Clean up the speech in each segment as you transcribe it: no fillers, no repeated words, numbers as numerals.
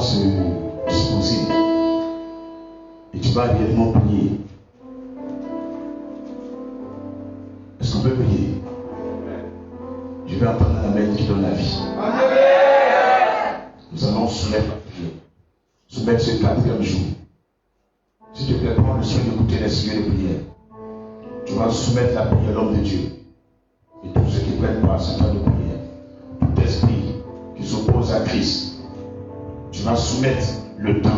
se disposer et tu vas réellement prier. Est-ce qu'on peut prier? Je vais entendre la main qui donne la vie. Nous allons soumettre ce 4e jour. S'il te plaît, prends le soin d'écouter les sujets de prière. Tu vas soumettre la prière à l'homme de Dieu. Et tous ceux qui prennent part à ce temps de prière, tout esprit qui s'oppose à Christ, tu vas soumettre le temps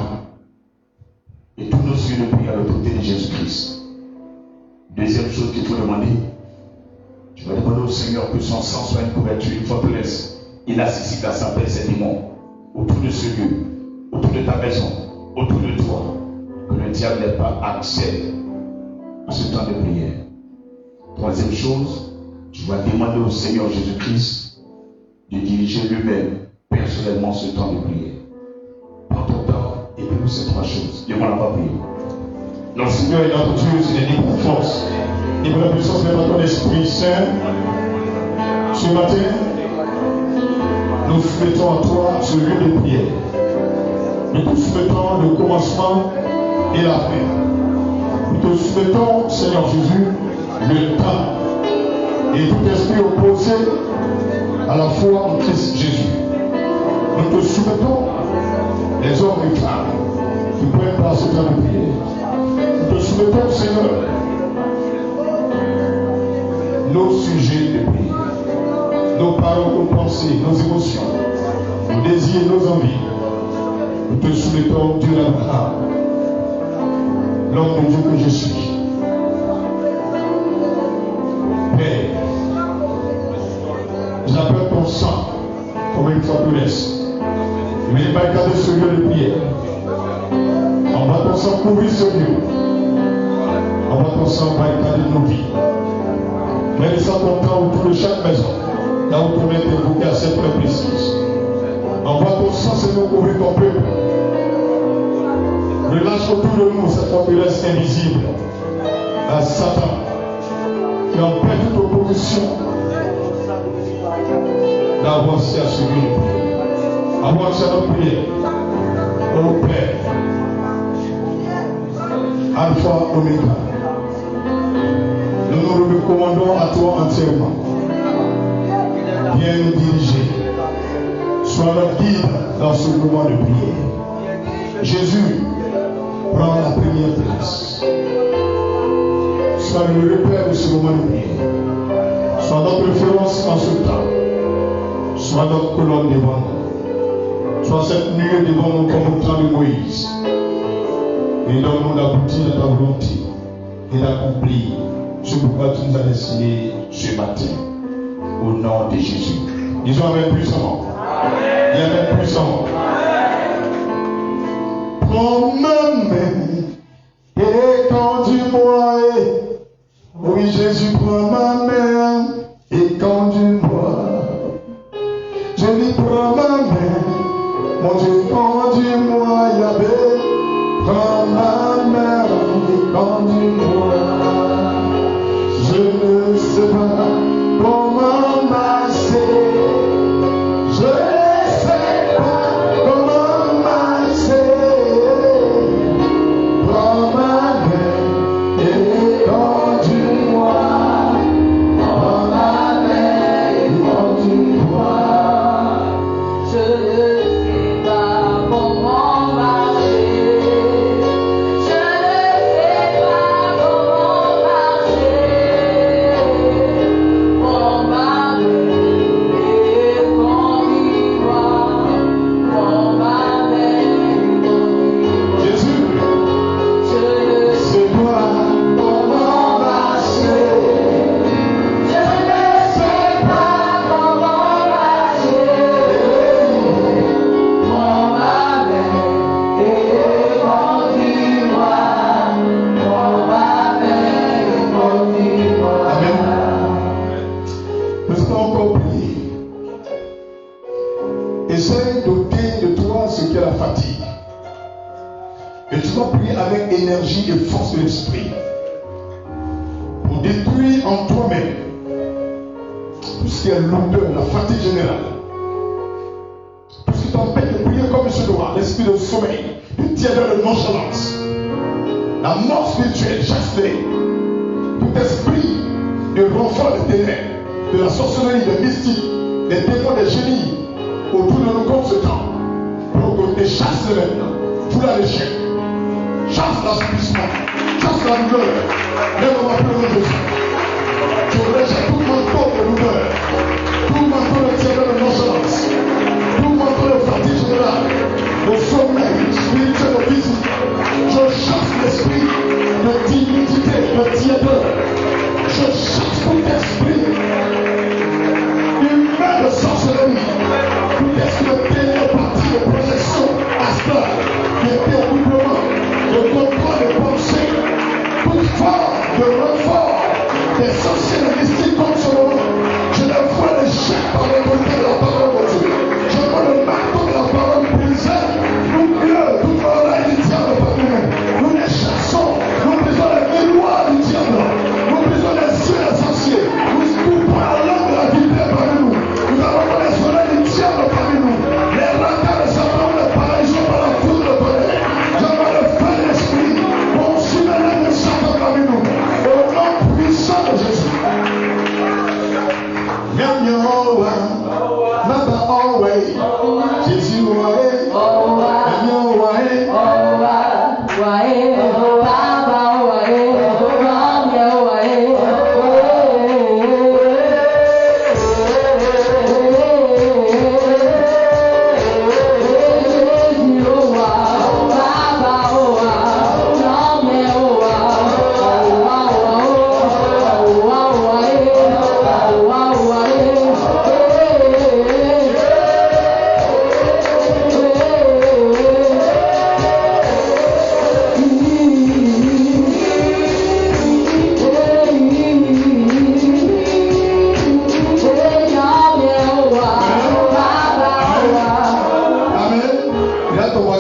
et tous nos sujets de prière à l'autorité de Jésus-Christ. Deuxième chose qu'il faut demander, tu vas demander au Seigneur que son sang soit une couverture, une forteresse inaccessible à sa paix, ses démons, autour de ce lieu, autour de ta maison, autour de toi, que le diable n'ait pas accès à ce temps de prière. Troisième chose, tu vas demander au Seigneur Jésus-Christ de diriger lui-même personnellement ce temps de prière. Prends ton temps et prie ces 3 choses. Dieu m'en a pas prié. Notre Seigneur et notre Dieu, c'est des pour force. Et pour la puissance de ton Esprit Saint, ce matin, nous soumettons à toi ce lieu de prière. Nous te soumettons le commencement et la fin. Nous te soumettons, Seigneur Jésus, le temps et tout esprit opposé à la foi en Christ Jésus. Nous te soumettons les hommes et femmes qui prennent part à ce temps de prière. Nous te soumettons, Seigneur, nos sujets de prière, nos paroles, nos pensées, nos émotions, nos désirs, nos envies. Nous te soumettons, Dieu d'Abraham, l'homme de Dieu que je suis. Père, j'appelle ton sang comme une forteresse. Je vais barricader ce lieu de prière. Envoie ton sang couvrir ce lieu. Envoie ton sang barricader nos vies. Mets ça ton temps autour de chaque maison, là où ton être évoqué à cette heure précise. Envoie ton sang, Seigneur, couvrir ton peuple. Relâche autour de nous cette forteresse invisible à Satan qui empêche toute opposition d'avancer à celui de prière. Avance à notre prière. Ô Père, Alpha, Oméga, nous nous recommandons à toi entièrement. Viens nous diriger. Sois notre guide dans ce moment de prière. Jésus, prends la première place. Sois le repère de ce moment de prière. Sois notre référence en ce temps. Sois notre colonne devant nous. Sois cette nuée devant nous comme au temps de Moïse. Et donne-nous d'aboutir à ta volonté et d'accomplir ce pourquoi tu nous as destiné ce matin. Au nom de Jésus. Disons Amen puissamment. Et Amen puissamment. Prends ma main et conduis-moi. Oui, Jésus, prends ma main et conduis-moi. Je lui prends ma main. Mon Dieu, conduis-moi, Yahvé. Prends ma main et conduis-moi. Je ne sais pas comment marcher. Je ne sais pas comment marcher. Prends ma main et conduis-moi. Prends ma main et conduis-moi. Je ne sais pas comment marcher. Je ne sais pas comment marcher. Prends ma main et conduis-moi. Prends ma main et conduis-moi. Jésus, je ne sais pas comment marcher. Je ne sais pas comment marcher. Prends ma main et conduis-moi. Prends ma main et conduis-moi. Amen. Nous allons encore prier. Essaye d'ôter de toi ce qu'est la fatigue. Et tu vas prier avec énergie et force de l'esprit. Pour détruire en toi-même tout ce qui est lourdeur, la fatigue générale. Tout ce qui t'empêche de prier comme ce doigt, l'esprit de sommeil, de tièdeur, de nonchalance. La mort spirituelle, chasse-les. Tout esprit de renfort de ténèbres, de la sorcellerie, des mystiques, des démons, des génies, autour de nous comme ce temps. Donc on te chasse maintenant. Tout la l'échec. Chasse l'assouplissement. Chasse la douleur. Lève-moi pour le Jésus. Je rejette tout manteau de douleur. Tout manteau de tièdeur, de nonchalance. Tout manteau de fatigue générale. De sommeil spirituel et physique. Je chasse l'esprit de timidité, de tièdeur. Je chasse tout esprit humain de sorcellerie. Tout esprit de télépathie, de projection astrale, de dédoublement, de contrôle de pensée, toute forme de renfort des sorciers mystiques comme ce moment. Je les vois les jets par l'autorité de la parole de Dieu. Je vois le marteau de la parole brisée. Nous mieux, toute l'oreille du diable parmi nous. Nous les chassons. Nous brisons les miroirs du diable. Nous brisons les yeux des sorciers. Nous coupons la langue de la vipère parmi nous. Nous avons les oreilles du diable parmi nous. Les ratas de Satan, les paralysons par la foudre de tonnerre. Je vois le feu de l'esprit. Consume les langues de Satan parmi nous. Au nom puissant de Jésus.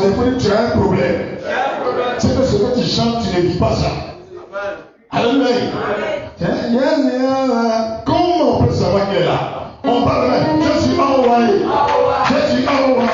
Jésus, tu as un problème. C'est que ce que tu chantes, tu ne vis pas ça. Alléluia. Comment on peut savoir qu'il est là? On parle même. Je suis envoyé. Je suis envoyé.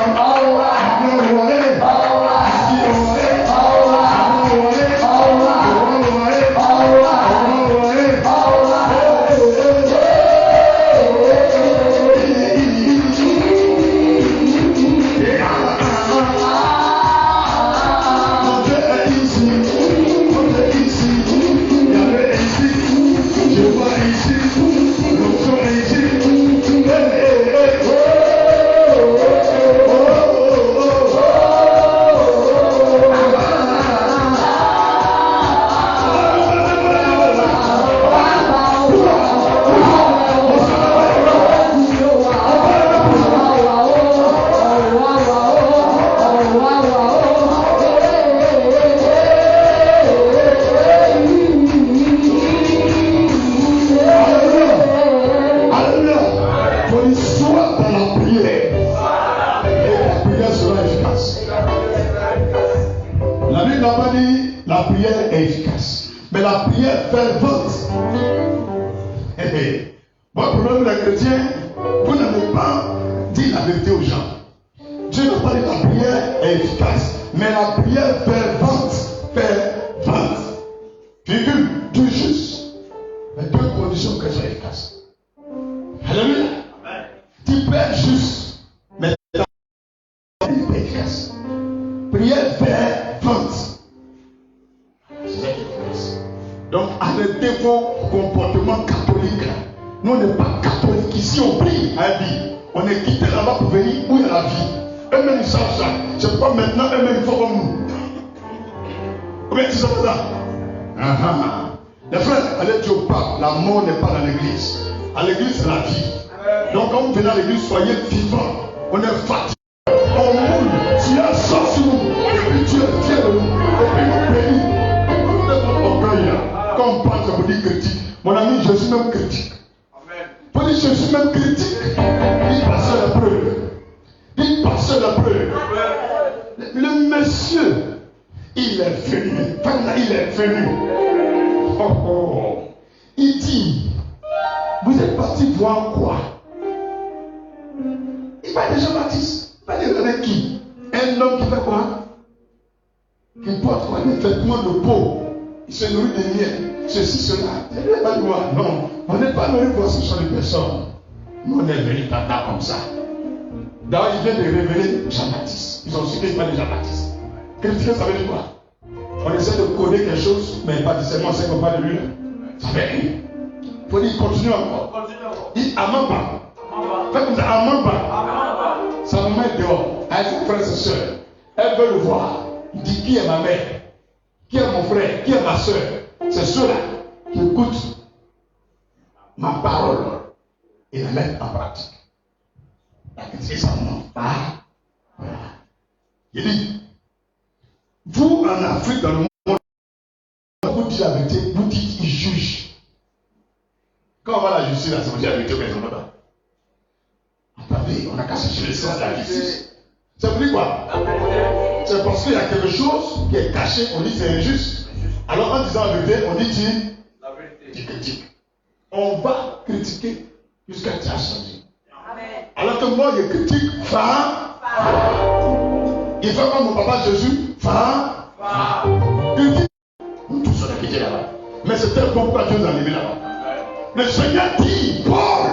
homme qui fait quoi? Qui porte quoi? Des vêtements de peau. Il se nourrit de miel. Ceci, cela. Il n'est pas loin. Non, on n'est pas venu voir ce genre de personnes. Nous, on est venu tata comme ça. D'ailleurs, il vient de révéler Jean-Baptiste. Ils ont su qu'il parlait de Jean-Baptiste. Critiquer, ça veut dire quoi? On essaie de coder quelque chose, mais pas seulement c'est qu'on parle de lui. Ça fait rien. Il faut dire, continue encore. Il Amamba. Faites comme ça, Amamba. Sa maman est dehors. Elle dit, frères et sœurs, elle veut le voir. Il dit, qui est ma mère? Qui est mon frère? Qui est ma soeur? C'est ceux-là qui écoutent ma parole et la mettent en pratique. La critique, ça ne manque pas. Voilà. Il dit, vous en Afrique, dans le monde, vous dites la vérité, vous dites qu'ils jugent. Quand on va à la justice, là, ça veut dire la vérité, mais on ne pas. Attendez, on n'a qu'à chercher le sens de la justice. Ça veut dire quoi? C'est parce qu'il y a quelque chose qui est caché, on dit c'est injuste. Alors en disant la vérité, on dit tu critiques. On va critiquer jusqu'à ce que tu as changé. Alors que moi je critique, il fait comme mon papa Jésus, il dit, nous tous on a quitté là-bas. Mais c'était pourquoi Dieu nous a levé là-bas. Le Seigneur dit, Paul,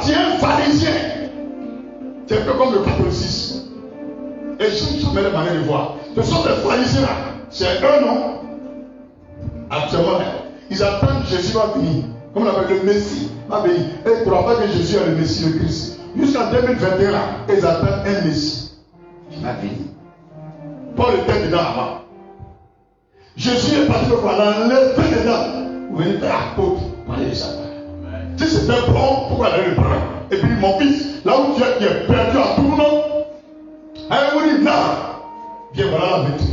tu es un pharisien. C'est un peu comme le catholicisme. Et je n'ai jamais la manière de voir. Ce sont des pharisiens là. C'est eux, non? Actuellement, ils attendent que Jésus va venir. Comme on appelle le Messie, va venir. Et ils ne croient pas que Jésus est le Messie, le Christ. Jusqu'en 2021, là, ils attendent un Messie qui va venir. Paul était dedans avant. Jésus est parti pour l'enlever dedans. Vous venez faire la côte, parler de ça. Si c'était bon, pourquoi aller le prendre? Et puis mon fils, là où tu es perdu à tout le monde, elle vous dit non, viens voilà la vérité.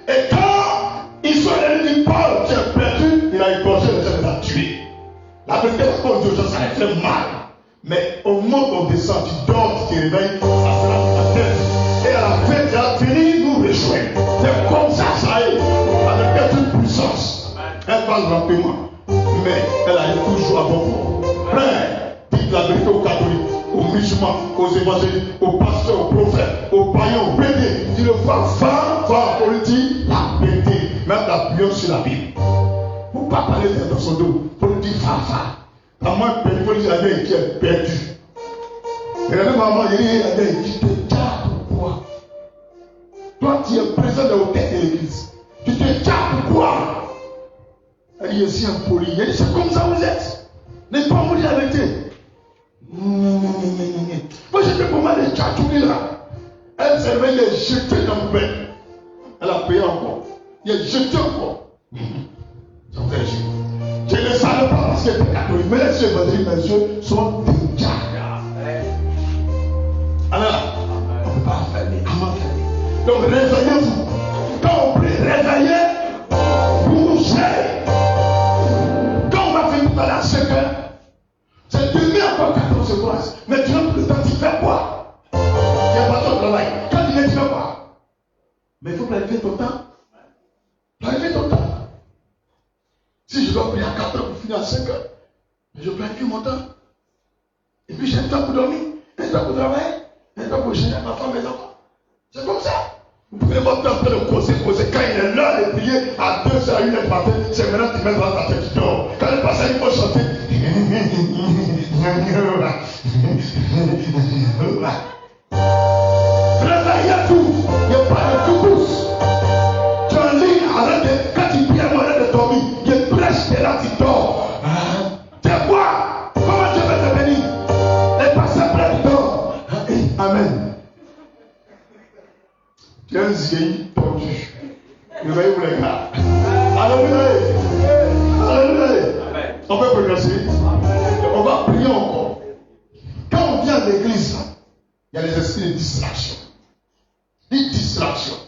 Et quand ils sont allés dire Paul, tu es perdu, il a égorgé les gens, il a tué. La vérité, c'est pas Dieu, ça a fait mal. Mais au moment où on descend, tu dors, tu te réveilles, ça sera ta tête. Et à la fin, tu vas venir nous rejoindre. C'est comme ça, ça y est, avec toute puissance. Elle parle rapidement, mais elle a toujours à bon. Frère, dites la vérité aux catholiques, aux musulmans, aux évangéliques, aux pasteurs, aux prophètes, aux païens, aux bénis. Tu le vois, va politique, la vérité, même l'appuyant sur la Bible. Vous ne pas parler dans son dos, il faut le dire, va. À moins il faut dire, il qui est perdu. Regardez maman, il y a des qui te tient pourquoi? Toi, tu es présent dans la tête de l'église. Tu te tiens pourquoi? Elle dit, aussi impoli. Elle dit, c'est comme ça vous êtes. N'est pas vous dire la vérité. Moi, j'étais pour moi les tchatouris là. Elle s'est réveillée, elle est jetée dans le bain. Elle a payé encore. Il est jeté encore. Ça vous a dit. Je ne le savais pas parce qu'elle était catholique. Mais les yeux, mes yeux sont déjà. Alors, on ne peut pas fermer. Comment fermer? Donc, réveillez-vous. Quand on prie, réveillez, bougez. Quand on va faire tout à l'heure, c'est que c'est demain encore 14 classes. Mais tu as tout le temps, tu fais quoi? Il n'y a pas de travail. Quand tu viens, tu fais quoi? Mais il faut planifier ton temps. Planifier ton temps. Si je dois prier à 4 heures pour finir à 5 heures, je planifie mon temps. Et puis j'ai un temps pour dormir, un temps pour travailler, un temps pour gérer ma femme et mes enfants. C'est comme ça. Vous prenez votre temps de causer. Quand il est l'heure de prier à 2h, à 1h du matin, c'est maintenant que tu mets dans ta tête, tu dors. Quand il passe, il faut chanter. Réveillez-vous. Il n'y a pas de tout-pousse. Tu en lis, arrête de. Quand tu pries, arrête de dormir. Il prêche et là, tu dors. C'est quoi? Comment Dieu va te bénir? Et pas après, tu dors. Amen. Tu es un zéhi tordu. Réveillez-vous les gars. Alléluia. Alléluia. On peut progresser. On va prier encore. Quand on vient à l'église, il y a les esprits de distraction. Des distractions.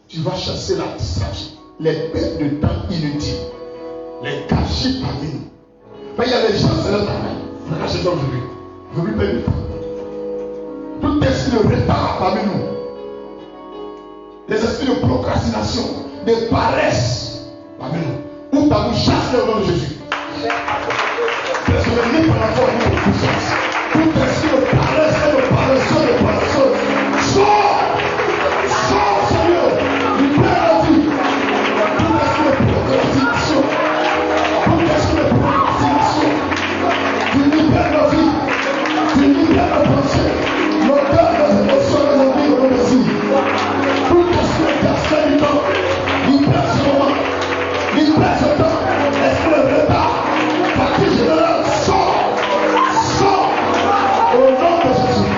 Tu vas chasser la distraction. Les pertes de temps inutiles. Les cachets parmi nous. Mais il y a des gens, c'est leur travail. Il faut cacher dans le but. Il ne faut plus perdre de temps. Tout esprit de retard parmi nous. Les esprits de procrastination, de paresse parmi nous. Où t'as vous chassé au nom de Jésus. Parce que le livre par rapport à nous de puissance. Tout esprit de paresse et de paresse. Sors, Seigneur. Libère la vie. Tout esprit de procrastination. Tout esprit de procrastination. Tu libères la vie. Tu libères la pensée. Le cœur, les émotions, les envies, le désir. Tout esprit d'harcèlement. Libère ce moment. Libère ce temps. Esprit de retard. Fatigue générale. Sors. Sors. Au nom de Jésus.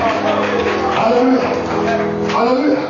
Alléluia. Alléluia.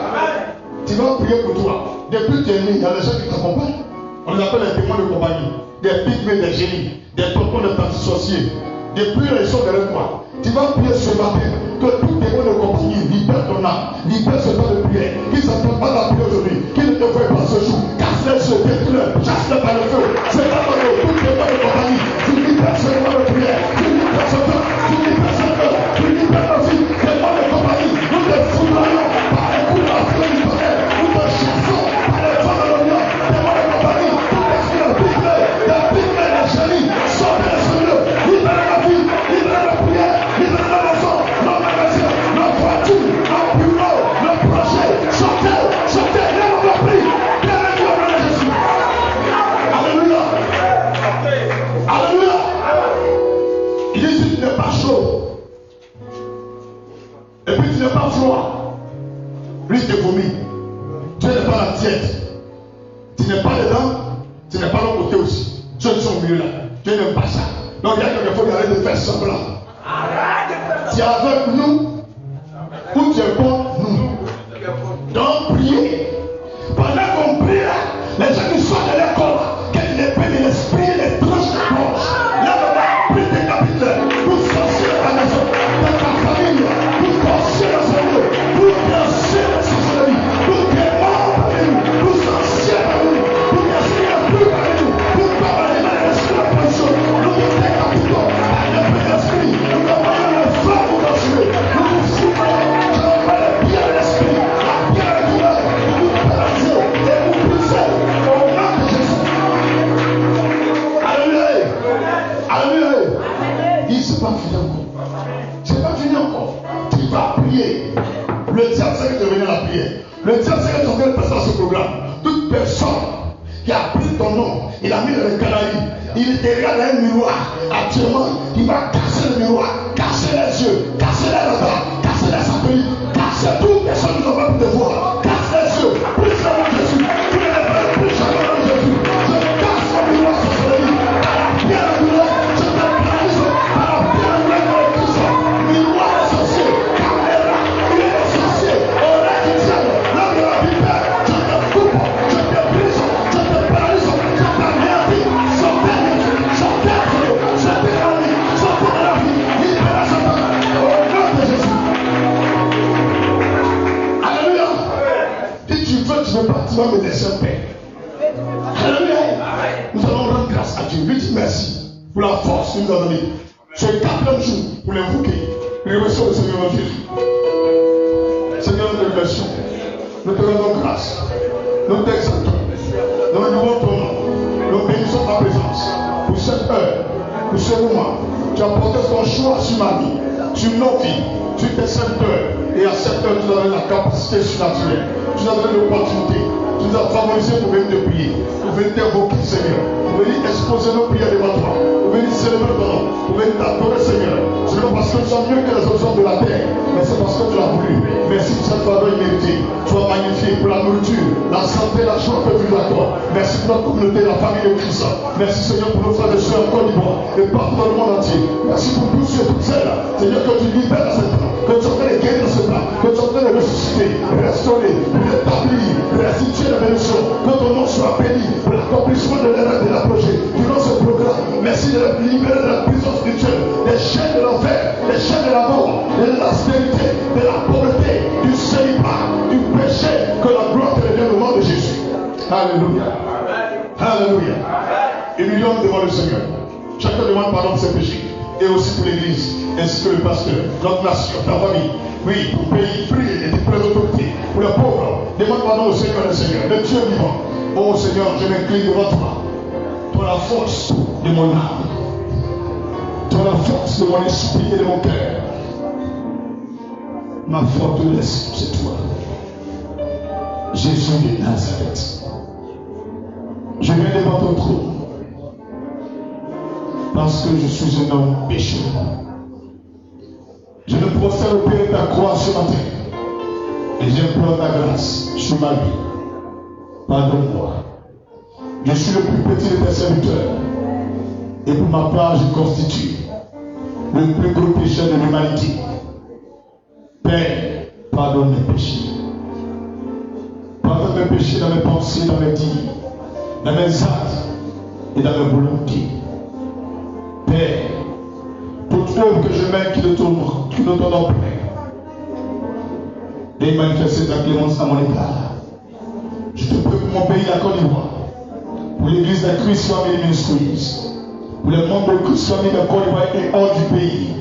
Tu vas prier pour toi. Depuis que tu es né, il y a des gens qui t'accompagnent. On les appelle les démons de compagnie. Des pygmées, des génies, des tontons de petits sorciers. Depuis ils sont derrière toi. Tu vas prier ce matin que tout démon de compagnie libère ton âme, libère ce temps de prière. Qui ne s'attend pas à la prière aujourd'hui, qui ne te fait pas ce jour. Casse-les, détruis-les, chasse-les par le feu. C'est pas ton nom, tout démon de compagnie. Tu libères ce moment de prière. Tu libères ce temps, tu libères ce cœur, tu libères ta vie. Démon de compagnie, nous te foudroyons par les coups de la feu du tonnerre. Nous te chassons par les vents de l'Orient. Démon de compagnie, tout esprit de pygmée, des génies, sortez le Seigneur, libère la vie, libère la prière, libère la maison, nos magasins, nos voitures, nos bureaux, nos projets. Sortez, sortez, les on prie. Bienvenue au nom de Jésus. Alléluia. Alléluia. Il dit si tu n'es pas chaud, et puis tu n'es pas froid, lui te vomit. Tu n'es pas la tiède. Tu n'es pas dedans, tu n'es pas de l'autre côté aussi. Ceux qui sont au milieu là, tu n'aimes pas ça. Donc il y a quelquefois qui arrête de faire semblant. Tu es avec nous ou tu es contre nous. Donc priez. Pendant qu'on prie là, les gens qui sortent de l'école, qu'elles les peinent l'esprit, les tranches la gorge. Là, on va prier des capitales. Vous sorciez de ta maison, de ta famille, vous sorciez de ce lieu, vous dansez de ce lieu, vous démons parmi nous, vous sorciez parmi nous, vous dansez plus parmi nous, vous parlez de l'esprit de pression, nous vous décapitons par l'esprit d'esprit, nous commandons le feu pour nous tuer, nous vous souffrons, je vous parle bien de l'esprit, la pierre de douleur, vous vous paralysez et vous poussez au nom de Jésus. Alléluia. Alléluia. Il ne s'est pas fini encore. C'est pas fini encore. Tu vas prier. Le diable sait que tu venir à la prière. Le diable sait que tu es en train de passer à ce programme. Toute personne qui a pris ton nom, il a mis dans le Canaries, il te regarde dans un miroir. Actuellement, il va casser le miroir, casser les yeux, casser les regards, casser les satellites, casser toutes les choses qui n'ont pas pu te voir. Casse les yeux, plus le nom de Jésus. Tous les frères, plus le nom de Jésus. Je casse le miroir sur ce lit. Par la pierre de douleur, je te paralyse. Par la pierre de douleur, je te Christ. Miroir des sorciers, caméra, il est des sorciers. On a qui tienne, l'homme de la vipère. Je te coupe, je te brise, je te paralyse, je t'anéantis. Sortez de Dieu, sortez de Dieu, sortez de la vie, sortez de la vie. Libérez ce temps. Au nom de Jésus. Alléluia. Si tu veux pas, tu vas me laisser en paix. Alléluia. Nous allons rendre grâce à Dieu. Lui dit merci pour la force qu'il nous a donnée. Ce 4e jour pour l'invoquer. Réveillons le Seigneur Jésus. Seigneur, nous te remercions. Nous te rendons grâce. Nous t'exaltons. Nous louons ton nom. Nous bénissons ta présence. Pour cette heure, pour ce moment, tu as porté ton choix sur ma vie, sur nos vies, sur tes serviteurs. Et à cette heure, tu nous as donné la capacité surnaturelle. Tu nous as donné l'opportunité. Tu nous as favorisé pour venir te prier, pour venir t'invoquer, Seigneur, pour venir exposer nos prières devant toi, pour venir célébrer ton nom, pour venir t'adorer, Seigneur. Ce n'est pas parce que tu es mieux que les autres hommes de la terre, mais c'est parce que tu l'as voulu. Merci pour cette faveur imméritée. Sois magnifié pour la nourriture, la santé, la joie que tu nous accordes. Merci pour notre communauté, la famille de Christ. Merci, Seigneur, pour nos frères et sœurs en Côte d'Ivoire et partout dans le monde entier. Merci pour tous ceux et toutes celles, Seigneur, que tu libères dans ce temps, que tu es en train de guérir dans ce temps, que tu es en train de ressusciter, restaurer, rétablir, restituer la bénédiction, que ton nom soit béni pour l'accomplissement de l'œuvre de la projet. Durant ce programme, merci de libérer de la prison spirituelle, des chaînes de l'enfer, des chaînes de la mort, de l'austérité, de la pauvreté, du célibat, du péché, que la gloire te revienne au nom de Jésus. Alléluia. Alléluia. Humilions devant le Seigneur. Chacun demande pardon pour ses péchés. Et aussi pour l'église, ainsi que le pasteur, notre nation, ta famille. Oui, pour le pays, prie et pour les autorités, pour les pauvres. Demande pardon au Seigneur, le Seigneur, le Dieu vivant. Oh Seigneur, je m'incline devant toi. Toi la force de mon âme. Toi la force de mon esprit et de mon cœur. Ma forteresse, c'est toi. Jésus de Nazareth. Je viens devant ton trône parce que je suis un homme pécheur. Je me prosterne au pied de ta croix ce matin et j'implore ta grâce sur ma vie. Pardonne-moi. Je suis le plus petit de tes serviteurs et pour ma part, je constitue le plus gros pécheur de l'humanité. Père, pardonne mes péchés. Pardonne mes péchés dans mes pensées, dans mes dires, dans mes actes et dans mes volontés. Père, toute œuvre que je mène qui ne t'honore pas, et manifester ta clémence à mon égard. Je te prie pour mon pays, la Côte d'Ivoire, pour l'église de Christ Family Ministries, pour les membres de Christ Family de Côte d'Ivoire et hors du pays,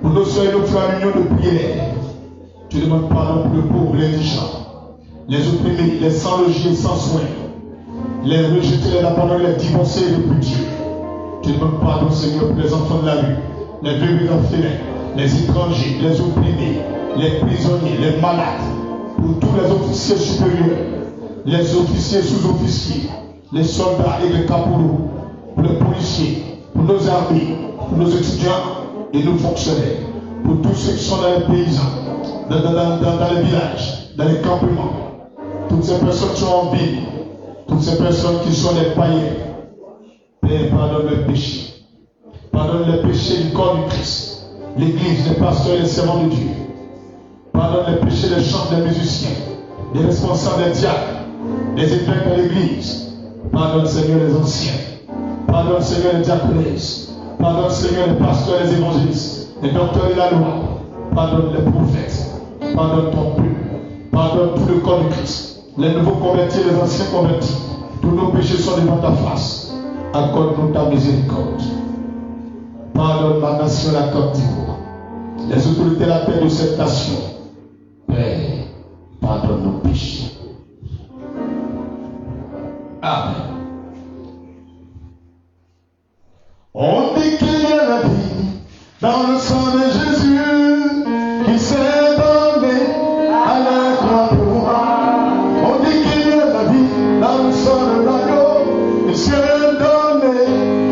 pour nos soeurs et nos frères en union de prière. Tu demandes pardon pour le pauvre, les indigents, les opprimés, les sans-logis et sans soins, les rejetés, les abandonnés, les divorcés et les putiers. Tu demandes pardon, Seigneur, pour les enfants de la rue, les veuves orphelins, les étrangers, les opprimés, les prisonniers, les malades, pour tous les officiers supérieurs, les officiers sous-officiers, les soldats et les caporaux, pour les policiers, pour nos armées, pour nos étudiants et nos fonctionnaires, pour tous ceux qui sont dans les paysans, dans les villages, dans les campements, toutes ces personnes qui sont en ville, toutes ces personnes qui sont des païens. Père, pardonne les péchés. Pardonne les péchés du corps du Christ, l'église, les pasteurs et les servants de Dieu. Pardonne les péchés des chants, des musiciens, des responsables, des diacres, des évêques de l'église. Pardonne, Seigneur, les anciens. Pardonne, Seigneur, les diaconesses. Pardonne, Seigneur, les pasteurs, les évangélistes, les docteurs de la loi. Pardonne les prophètes. Pardonne ton peuple. Pardonne tout le corps du Christ. Les nouveaux convertis, les anciens convertis. Tous nos péchés sont devant ta face. Accorde-nous ta miséricorde. Pardonne ma nation, la Côte d'Ivoire. Les autorités de la terre de cette nation. Père, pardonne nos péchés. Amen. On dit qu'il y a la vie dans le sang de Jésus qui s'est donné à la croix pour moi. On dit qu'il y a la vie dans le sang de l'agneau qui s'est donné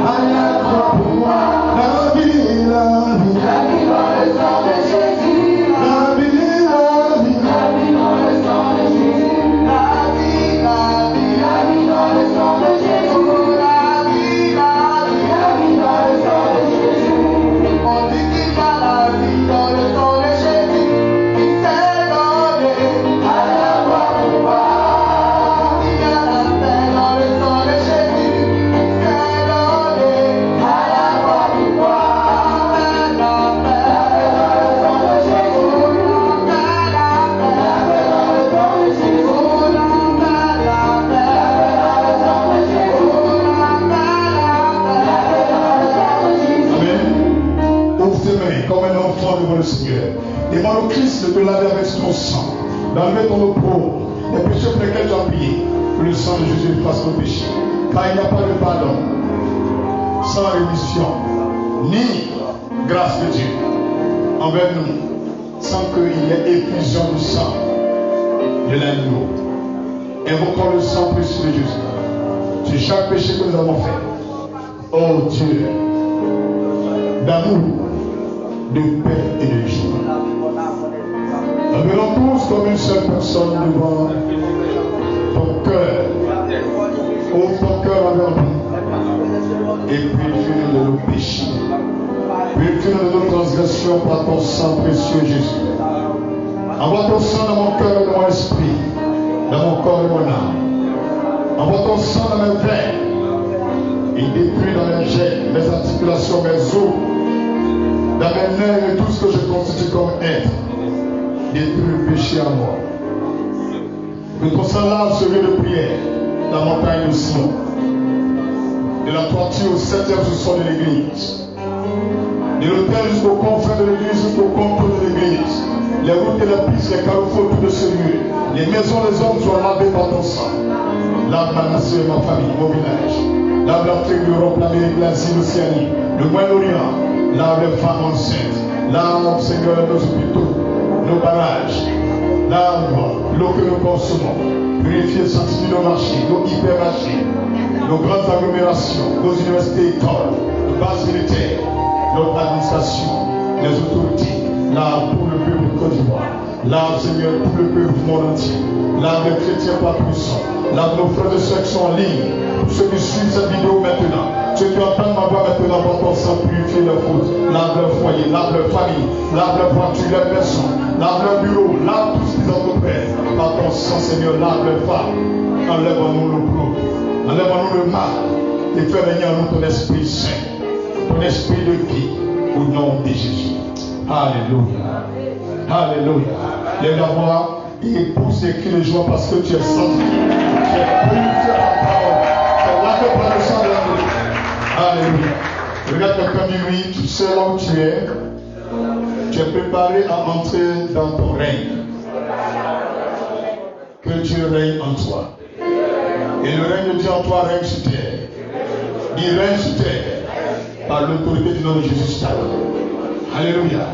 à la croix pour moi. La vie dans le sang de Jésus. La vie dans le sang de Jésus. La vie dans le sang de Jésus. On dit qu'il y a la vie dans le sang de Jésus qui s'est donné à la croix pour moi. Il y a la paix dans le sang de Jésus qui s'est donné à la croix pour moi. La paix dans le sang de Jésus. La paix dans le sang de Jésus. La paix dans le sang de Jésus. Ouvre tes mains comme un enfant devant le Seigneur. Demande au Christ de te laver avec son sang, d'enlever ton opprobre, les péchés pour lesquels tu as prié, que le sang de Jésus efface nos péchés. Car il n'y a pas de pardon sans rémission, ni grâce de Dieu envers nous, sans qu'il y ait effusion du sang de l'agneau. Invoquons le sang précieux de Jésus sur chaque péché que nous avons fait. Oh Dieu, d'amour, de paix et de joie. Revenons tous comme une seule personne devant ton cœur. Ouvre ton cœur envers nous et purifie-nous de nos péchés. Purifie-nous de nos transgressions par ton sang précieux Jésus. Envoie ton sang dans mon cœur et dans mon esprit, dans mon corps et mon âme. Envoie ton sang dans mes veines. Il détruit dans mes gènes, mes articulations, mes os, dans mes nerfs et tout ce que je constitue comme être. Détruis le péché à moi. Que ton sang lave ce lieu de prière, la montagne de Sion, de la toiture au 7e sous-sol de l'église, de l'autel jusqu'au confin de l'église, jusqu'au contour de l'église, les routes et les pistes, les carrefours, tout de ce lieu, les maisons des hommes soient lavées par ton sang. Lave ma nation et ma famille, mon village. Lave l'Afrique, l'Europe, l'Amérique, l'Asie, l'Océanie, le Moyen-Orient. Lave les femmes enceintes. Lave, Seigneur, nos hôpitaux, nos barrages, l'arbre, l'eau que nous consommons, purifier et sanctifier nos marchés, nos hypermarchés, nos grandes agglomérations, nos universités, écoles, nos bases militaires, notre administration, les autorités, lave pour le peuple de Côte d'Ivoire, lave Seigneur pour le peuple du monde entier, lave les chrétiens pas puissants, lave nos frères et sœurs qui sont en ligne, pour ceux qui suivent cette vidéo maintenant, ceux qui entendent ma voix maintenant par ton sang, purifier leurs fautes, lave leur foyer, lave leur famille, lave leur voiture, leur maison, lave leur bureau, lave tout ce qu'ils entreprennent, par ton sang Seigneur, lave leur femmes, enlève en nous l'opprobre, enlève en nous le mal, et fais venir en nous ton Esprit Saint, ton Esprit de vie, au nom de Jésus. Alléluia. Alléluia. Lève la voix et pousse des cris de joie parce que tu es sanctifié. Tu es purifié par la parole. Tu es lavé par le sang de la vie. Alléluia. Regarde quelqu'un de lui, tu sais là où tu es. Tu es préparé à entrer dans ton règne. Que Dieu règne en toi. Et le règne de Dieu en toi règne sur terre. Il règne sur terre par l'autorité du nom de Jésus. Alléluia.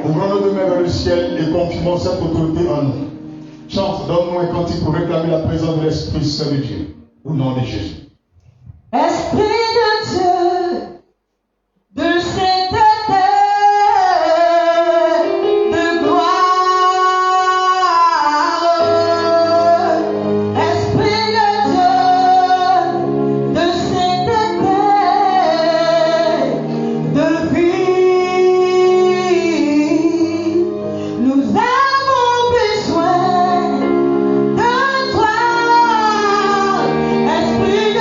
Ouvrons nos mains vers le ciel et confirmons cette autorité en nous. Chante, donne-nous un cantique pour réclamer la présence de l'Esprit Saint de Dieu. Au nom de Jésus. Esprit de Dieu, de sainteté, de gloire. Esprit de Dieu, de sainteté, de vie. Nous avons besoin de toi, Esprit de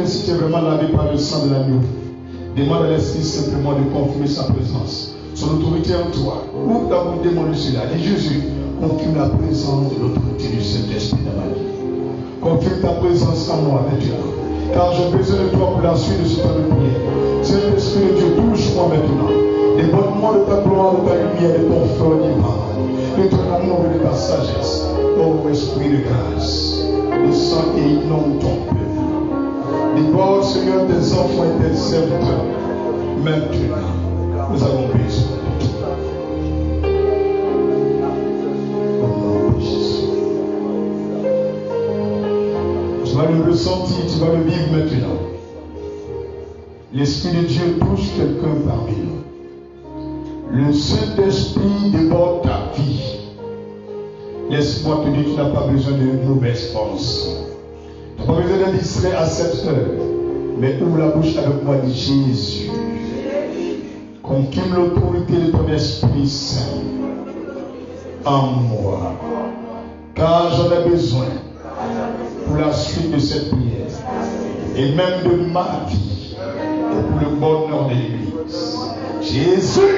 Si tu es vraiment lavé par le sang de l'agneau, demande à l'Esprit simplement de confirmer sa présence, son autorité en toi. Ou d'abord demande cela. Dis Jésus, confirme la présence de l'autorité du Saint-Esprit dans ma vie. Confirme ta présence en moi maintenant. Car j'ai besoin de toi pour la suite de ce temps de prière. Saint-Esprit de Dieu, touche-moi maintenant. Déborde-moi de ta gloire, de ta lumière, de ton feu divin, de ton amour et de ta sagesse. Ô Esprit de grâce, descends et inonde ton peuple. Déborde, Seigneur, tes enfants et tes serviteurs. Maintenant, nous avons besoin de toi. Au nom de Jésus. Tu vas le ressentir, tu vas le vivre maintenant. L'Esprit de Dieu touche quelqu'un parmi nous. Le Saint-Esprit déborde ta vie. Laisse-moi te dire, tu n'as pas besoin de mauvaises pensées. Tu n'as pas besoin d'être distrait à cette heure. Mais ouvre la bouche avec moi, dit Jésus. Confirme l'autorité de ton Esprit Saint en moi. Car j'en ai besoin pour la suite de cette prière. Et même de ma vie. Et pour le bonheur de l'Église. Jésus,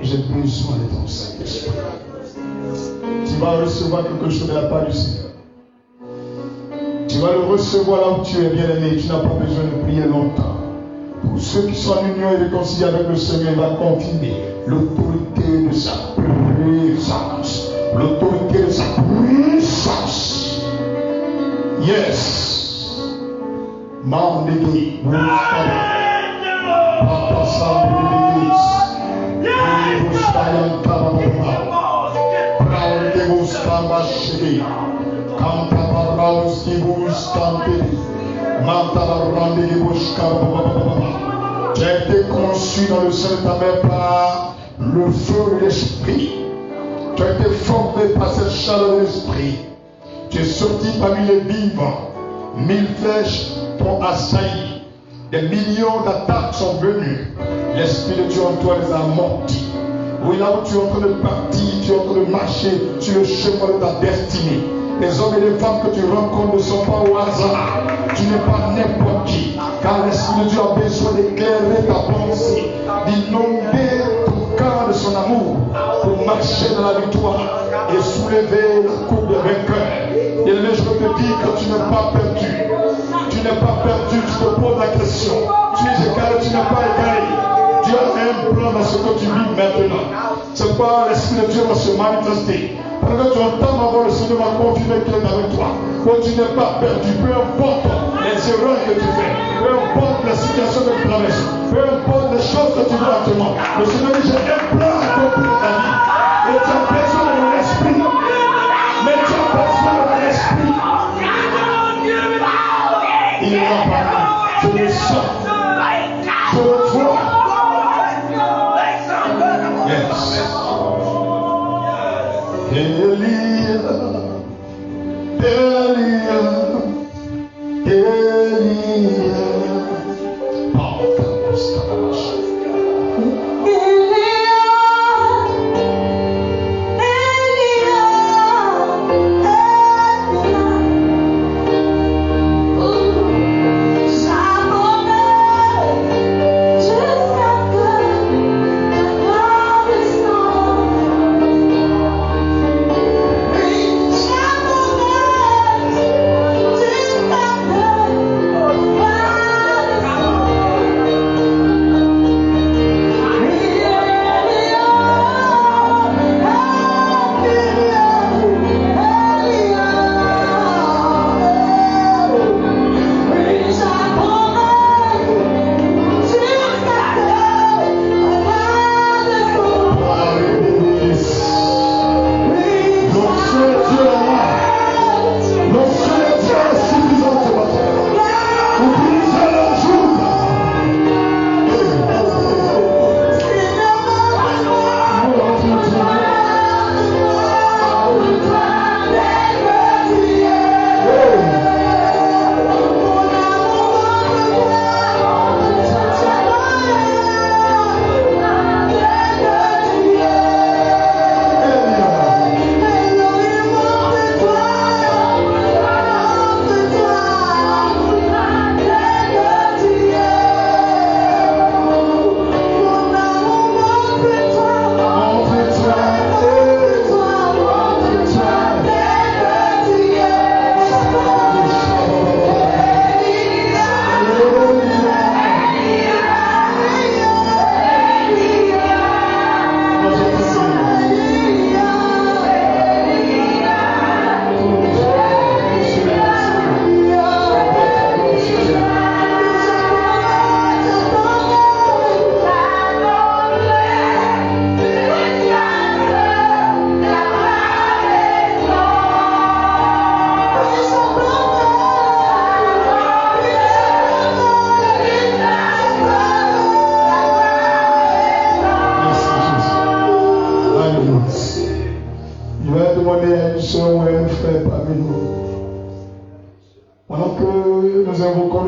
j'ai besoin de ton Saint-Esprit. Tu vas recevoir quelque chose de la part du Seigneur. Tu vas le recevoir là où tu es bien-aimé. Tu n'as pas besoin de prier longtemps. Pour ceux qui sont en union et réconciliés avec le Seigneur, il va confirmer l'autorité de sa présence. l'autorité de sa puissance. Yes. Mandegi, Mustaba, Papa Sambi Bigis, Mustayan Tababa, Brown de Mustaba Shigi, Kantaba Rauski Mustanti, Mantaba Randi Bushkaba. Tu as été conçu dans le sein de ta mère par le feu de l'esprit. Tu as été formé par cette chaleur de l'esprit. Tu es sorti parmi les vivants. 1000 flèches t'ont assailli. Des millions d'attaques sont venues. L'Esprit de Dieu en toi les a mortis. Oui, là où tu es en train de partir, tu es en train de marcher sur le chemin de ta destinée. Les hommes et les femmes que tu rencontres ne sont pas au hasard. Tu n'es pas n'importe qui. Car l'Esprit de Dieu a besoin d'éclairer ta pensée, d'inonder ton cœur de son amour pour marcher dans la victoire et soulever la coupe de vainqueur. Et le je te dis que tu n'es pas perdu. Tu n'es pas perdu, tu te poses la question. Tu es égaré, tu n'es pas égaré. Dieu a un plan dans ce que tu vis maintenant. C'est pas l'Esprit de Dieu va se manifester. Pendant que tu entends ma voix, le Seigneur va confirmer qu'il est avec toi. Que tu n'es pas perdu, peu importe les erreurs que tu fais, peu importe la situation que tu traverses, peu importe les choses que tu vois actuellement. Le Seigneur dit, j'ai un plan à accomplir dans ta vie. Et tu as besoin de mon esprit. Mais tu as besoin de mon esprit. Il est là parmi. Je le sens. Je le vois. Yes. Elia, Elia, Elia.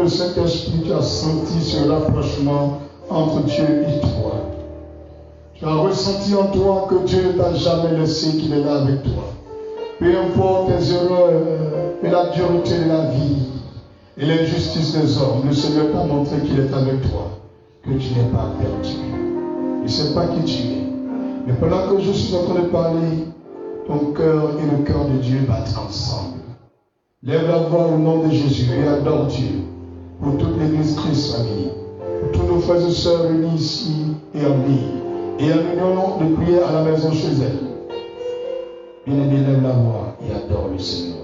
Saint-Esprit, tu as senti ce rapprochement entre Dieu et toi. Tu as ressenti en toi que Dieu ne t'a jamais laissé, qu'il est là avec toi. Peu importe tes erreurs et la dureté de la vie et l'injustice des hommes, le Seigneur t'a montré qu'il est avec toi, que tu n'es pas perdu. Il ne sait pas qui tu es. Mais pendant que je suis en train de parler, ton cœur et le cœur de Dieu battent ensemble. Lève la voix au nom de Jésus et adore Dieu pour toute l'église Christ famille, pour tous nos frères et sœurs réunis ici et en ligne, et en union de prière à la maison chez elle. Bien-aimé, lève la voix et adore le Seigneur.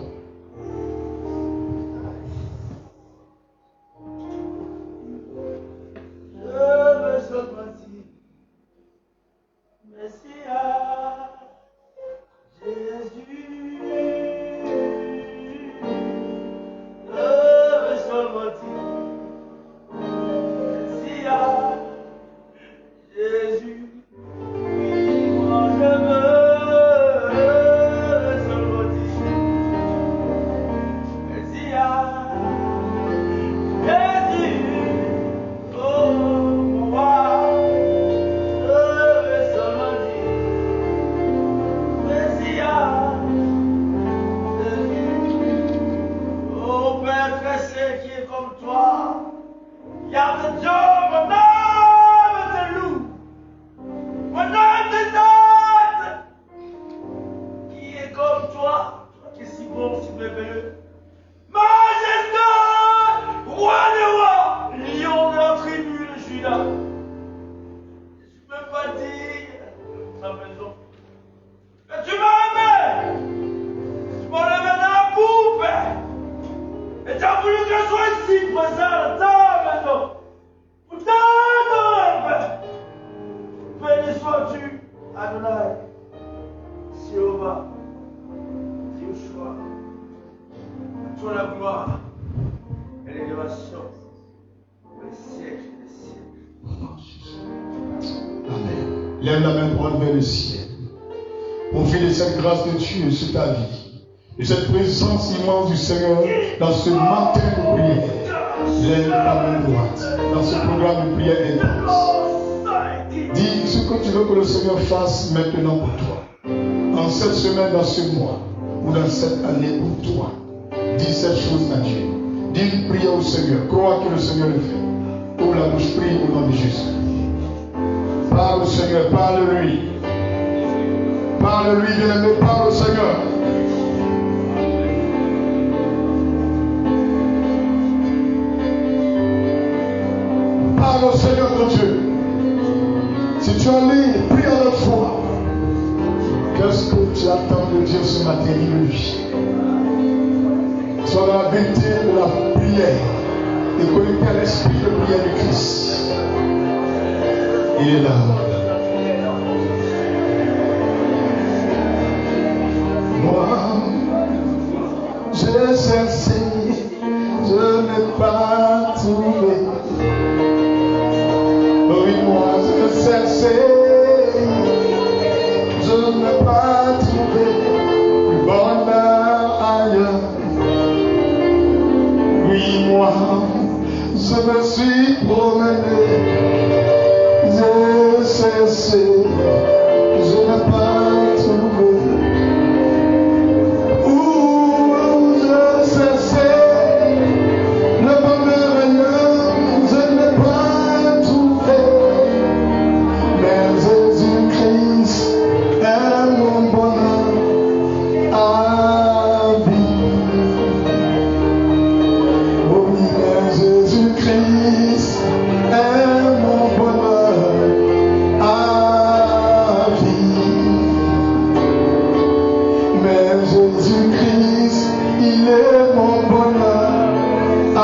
Lève la main droite vers le ciel. Profite de cette grâce de Dieu sur ta vie. De cette présence immense du Seigneur dans ce matin de prière. Lève ta main droite dans ce programme de prière intense. Dis ce que tu veux que le Seigneur fasse maintenant pour toi. En cette semaine, dans ce mois, ou dans cette année pour toi. Dis cette chose à Dieu. Dis une prière au Seigneur. Crois que le Seigneur le fait. Ouvre la bouche, prie au nom de Jésus. Parle au Seigneur, parle-lui. Parle-lui, bien-aimé, parle au Seigneur. Parle au Seigneur ton Dieu. Si tu es en ligne, prie à la foi. Qu'est-ce que tu attends de Dieu ce matin, lui? Sois dans la vérité de la prière et connecté à l'esprit de prière de Christ. Il est là. Moi, j'ai cherché, je n'ai pas trouvé. Oui, moi, j'ai cherché, je n'ai pas trouvé du bonheur ailleurs. Oui, moi, je me suis promené. J'ai cherché, je n'ai pas trouvé. Où j'ai cherché le bonheur ailleurs, je n'ai pas trouvé. Mais Jésus-Christ est mon bonheur à vie. Oui, mais Jésus-Christ est mon bonheur. Jésus-Christ, il est mon bonheur à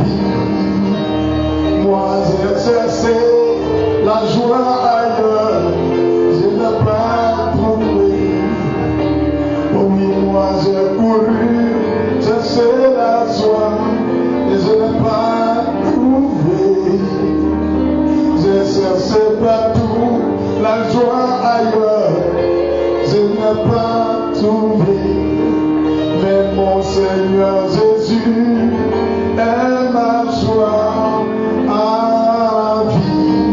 vie. Moi j'ai cherché la joie ailleurs, je n'ai pas trouvé. Oui, moi j'ai couru chercher la joie et je n'ai pas trouvé. J'ai cherché partout la joie ailleurs. Je n'ai pas trouvé, mais mon Seigneur Jésus est ma joie à vie.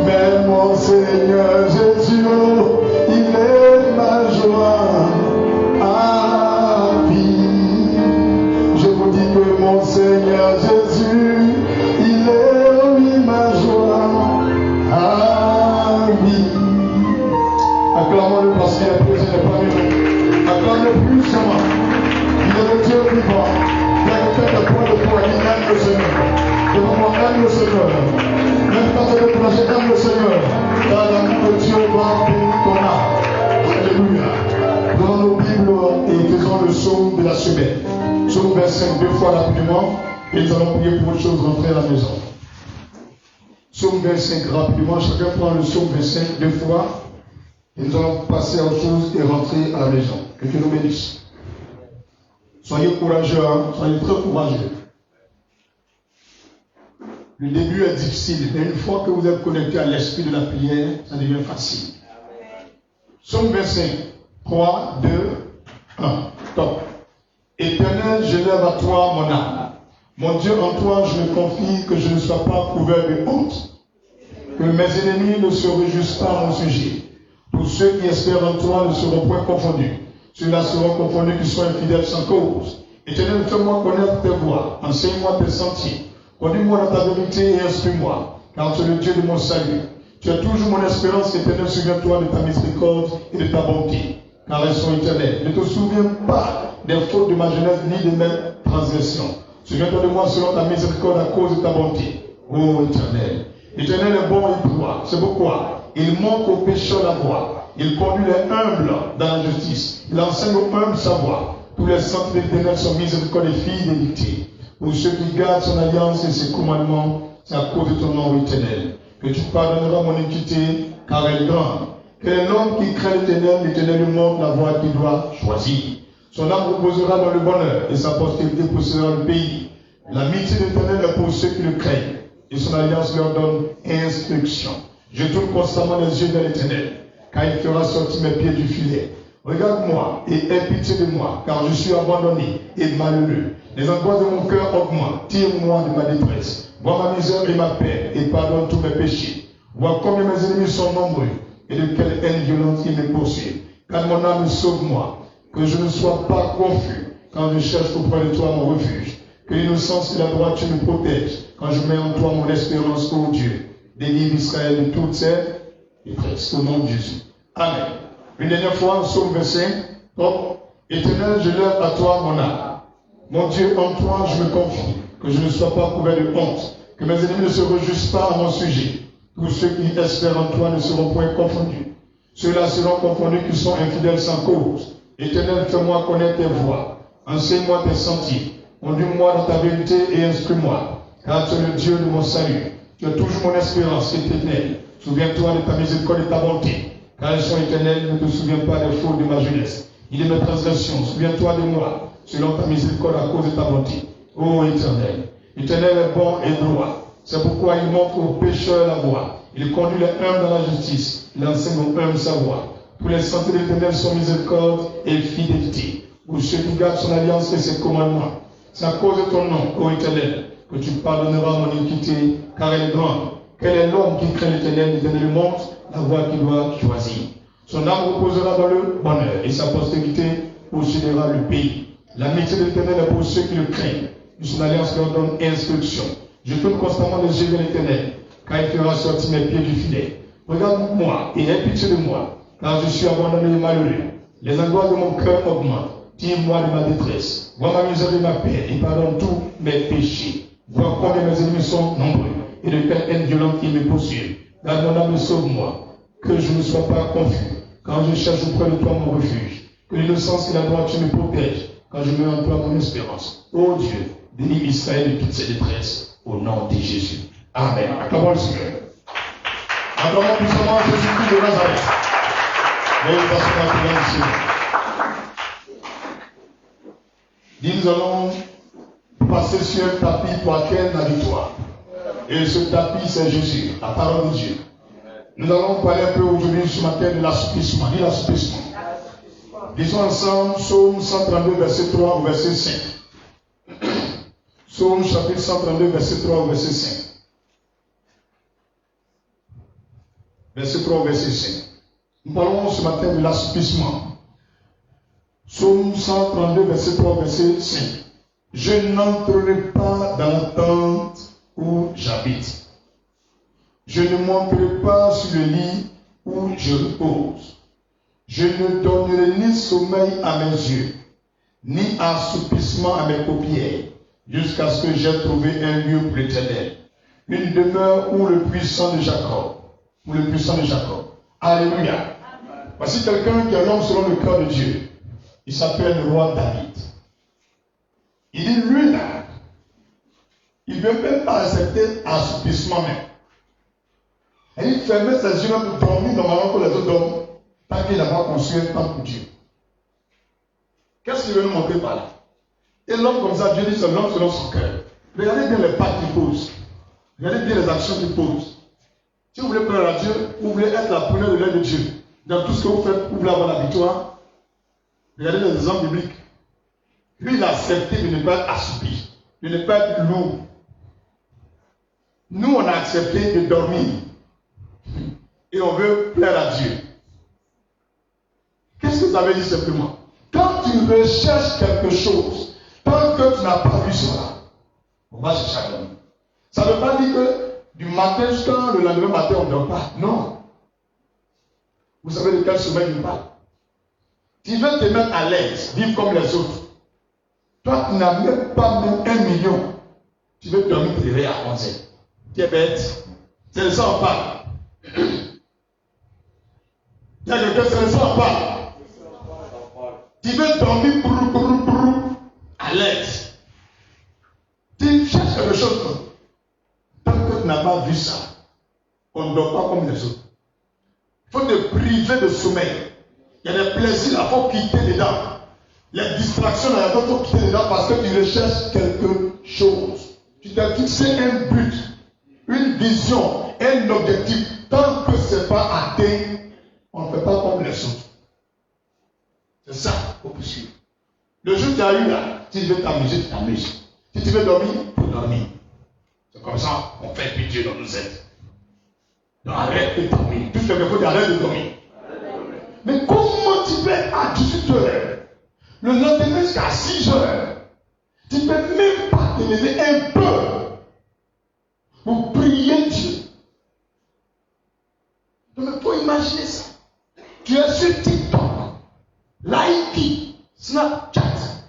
Mais mon Seigneur Jésus, il est ma joie à vie. Je vous dis que mon Seigneur Jésus, il est oui ma joie à vie. Acclamons-le parce qu'il est présent parmi nous. Acclamons-le puissamment. Il est le Dieu vivant. Il a fait le point de toi. Il aime le Seigneur. Devant-moi, aime le Seigneur. Même quand tu es découragé, aime le Seigneur. Car l'amour de Dieu va bénir ton âme. d'abord et faisons le psaume de la semaine. Psaume 25 deux fois rapidement et nous allons prier pour autre chose, rentrer à la maison. Psaume 25 rapidement, chacun prend le psaume 25 deux fois et nous allons passer à autre chose et rentrer à la maison. Que Dieu nous bénisse. Soyez courageux, hein? Soyez très courageux. Le début est difficile, mais une fois que vous êtes connecté à l'esprit de la prière, ça devient facile. Psaume 25, 3, 2, 1. Top. Éternel, je lève à toi mon âme. Mon Dieu, en toi, je me confie que je ne sois pas couvert de honte. Que mes ennemis ne se réjouissent pas à mon sujet. Tous ceux qui espèrent en toi ne seront point confondus. Ceux-là seront confondus qui sont infidèles sans cause. Éternel, fais-moi connaître tes voies. Enseigne-moi tes sentiers. Conduis-moi dans ta vérité et instruis-moi. Car tu es le Dieu de mon salut. Tu es toujours mon espérance, Éternel. Souviens-toi de ta miséricorde et de ta bonté. Car elles sont éternelles. Ne te souviens pas des fautes de ma jeunesse ni de mes transgressions. Souviens-toi de moi selon ta miséricorde à cause de ta bonté. Ô Éternel. Éternel est bon et droit. C'est pourquoi il montre aux pécheurs la voie. Il conduit les humbles dans la justice. Il enseigne aux humbles sa voie. Tous les saints de l'Éternel sont miséricordes et filles d'éviter. Pour ceux qui gardent son alliance et ses commandements, c'est à cause de ton nom éternel. Que tu pardonneras mon iniquité, car elle est grande. Quel est l'homme qui craint l'Éternel? L'Éternel lui montre la voie qu'il doit choisir. Son âme reposera dans le bonheur et sa postérité possédera le pays. L'amitié de l'Éternel est pour ceux qui le craignent et son alliance leur donne instruction. Je tourne constamment les yeux vers l'Éternel, car il fera sortir mes pieds du filet. Regarde-moi et aie pitié de moi, car je suis abandonné et malheureux. Les angoisses de mon cœur augmentent. Tire-moi de ma détresse. Vois ma misère et ma peine et pardonne tous mes péchés. Vois combien mes ennemis sont nombreux et de quelle haine violente ils me poursuivent. Car mon âme, sauve-moi, que je ne sois pas confus quand je cherche auprès de toi mon refuge. Que l'innocence et la droiture me protègent quand je mets en toi mon espérance, ô Dieu. Délivre Israël de toutes ses détresses. Au nom de Jésus. Amen. Une dernière fois, psaume 25. Donc, Éternel, je lève à toi mon âme. Mon Dieu, en toi je me confie, que je ne sois pas couvert de honte, que mes ennemis ne se réjouissent pas à mon sujet. Tous ceux qui espèrent en toi ne seront point confondus. Ceux-là seront confondus qui sont infidèles sans cause. Éternel, fais-moi connaître tes voies. Enseigne-moi tes sentiers. Conduis-moi dans ta vérité et instruis-moi. Car tu es le Dieu de mon salut. Tu es toujours mon espérance éternelle. Souviens-toi de ta miséricorde et de ta bonté. Car elles sont éternelles, ne te souviens pas des fautes de ma jeunesse, ni de mes transgressions. Souviens-toi de moi, selon ta miséricorde à cause de ta bonté. Ô Éternel, l'Éternel est bon et droit. C'est pourquoi il montre aux pécheurs la voie. Il conduit les humbles dans la justice. Il enseigne aux humbles sa voie. Tous les saints de l'Éternel sont miséricorde et fidélité. Pour ceux qui gardent son alliance et ses commandements. C'est à cause de ton nom, ô Éternel, que tu pardonneras mon iniquité, car elle est grande. Quel est l'homme qui craint l'Éternel? L'Éternel lui montre la voie qu'il doit choisir. Son âme reposera dans le bonheur et sa postérité possédera le pays. L'amitié de l'Éternel est pour ceux qui le craignent. Et son alliance leur donne instruction. Je tourne constamment les yeux vers l'Éternel, car il fera sortir mes pieds du filet. Regarde-moi et aie pitié de moi, car je suis abandonné et malheureux. Les angoisses de mon cœur augmentent. Tire-moi de ma détresse. Vois ma misère et ma peine et pardonne tous mes péchés. Vois combien mes ennemis sont nombreux et de quelle haine violente ils me poursuivent. Garde mon âme et sauve-moi, que je ne sois pas confus quand je cherche auprès de toi mon refuge. Que l'innocence et la droiture me protègent quand je mets en toi mon espérance. Ô Dieu, délivre Israël de toutes ses détresses au nom de Jésus. Amen. Acclamons le Seigneur. Acclamons puissamment Jésus-Christ de Nazareth. Nous passons à la prière du Seigneur. Dis, nous allons passer sur un tapis pour acquérir la victoire. Et ce tapis, c'est Jésus, la parole de Dieu. Nous allons parler un peu aujourd'hui ce matin de l'assouplissement. Dis l'assouplissement. Disons ensemble Psaume 132, verset 3 au verset 5. Psaume chapitre 132, verset 3 au verset 5. Verset 3 au verset 5. Nous parlons ce matin de l'assouplissement. Psaume 132, verset 3, verset 5. Je n'entrerai pas dans la tente où j'habite. Je ne monterai pas sur le lit où je repose. Je ne donnerai ni sommeil à mes yeux, ni assoupissement à mes paupières, jusqu'à ce que j'aie trouvé un lieu pour l'Éternel, une demeure où le puissant de Jacob. Pour le puissant de Jacob. Alléluia. Voici quelqu'un qui est l'homme selon le cœur de Dieu. Il s'appelle le roi David. Il dit, lui là, il ne veut même pas accepter assoupissement même. Et il fermait ses yeux pour dormir normalement que les autres dorment, tant qu'il n'a pas construit un temple pour Dieu. Qu'est-ce qu'il veut nous montrer par là? Et l'homme comme ça, Dieu dit, c'est l'homme selon son cœur. Regardez bien les pas qu'il pose. Regardez bien les actions qu'il pose. Si vous voulez plaire à Dieu, vous voulez être la première de l'œil de Dieu. Dans tout ce que vous faites, vous voulez avoir la victoire. Regardez les exemples bibliques. Lui, il a accepté de ne pas être assoupi, de ne pas être lourd. Nous, on a accepté de dormir. Et on veut plaire à Dieu. Qu'est-ce que vous avez dit simplement? Quand tu recherches quelque chose, tant que tu n'as pas vu cela, on va chercher à dormir. Ça ne veut pas dire que du matin jusqu'à le lendemain matin, on ne dort pas. Non. Vous savez de quel sommeil il parle? Tu veux te mettre à l'aise, vivre comme les autres. Toi, tu n'as même pas même 1 million. Tu veux dormir, te réveiller à 11h. Tu es bête. C'est de ça qu'on parle. Il y a quelqu'un, c'est de ça qu'on parle. Tu veux dormir à l'aise. Tu cherches quelque chose. Tant que tu n'as pas vu ça, on ne dort pas comme les autres. Il faut te priver de sommeil. Il y a des plaisirs, il faut quitter dedans. Les distractions, il faut quitter dedans parce que tu recherches quelque chose. Tu t'es fixé un but, une vision, un objectif. Tant que ce n'est pas atteint, on ne fait pas comme les autres. C'est ça qu'il faut poursuivre. Le jour que tu as eu là, si tu veux t'amuser, tu t'amuses. Si tu veux dormir, tu peux dormir. C'est comme ça qu'on fait puis Dieu dans nous aide. Donc arrête de dormir. Tout ce qu'il faut, arrête de dormir. Mais comment tu peux être à 18h, le lendemain jusqu'à 6h, tu ne peux même pas te lever un peu pour prier Dieu. Donc il faut imaginer ça. Tu es sur TikTok, Like, Snapchat,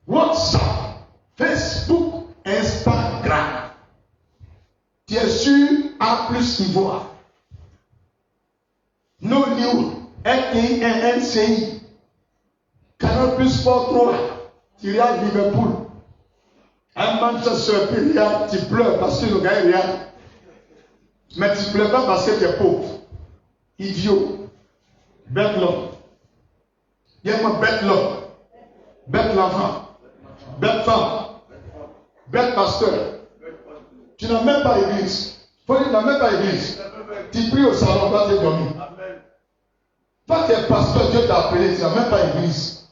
WhatsApp, Facebook, Instagram. Tu es sur A plus Ivoire, Nollywood, NCI, Canal plus Sport 3, tu regardes Liverpool. Un Manchester, tu pleures parce que le gars est regarde. Mais tu ne pleures pas parce que tu es pauvre. Idiot. Bête l'homme. Dis-moi bête l'homme. Bête l'enfant. Bête femme. Bête pasteur. Tu n'as même pas église. Faut dire, tu n'as même pas église. Tu pries au salon, toi tu es dormi. Toi tu es pasteur, Dieu t'a appelé, tu n'as même pas église.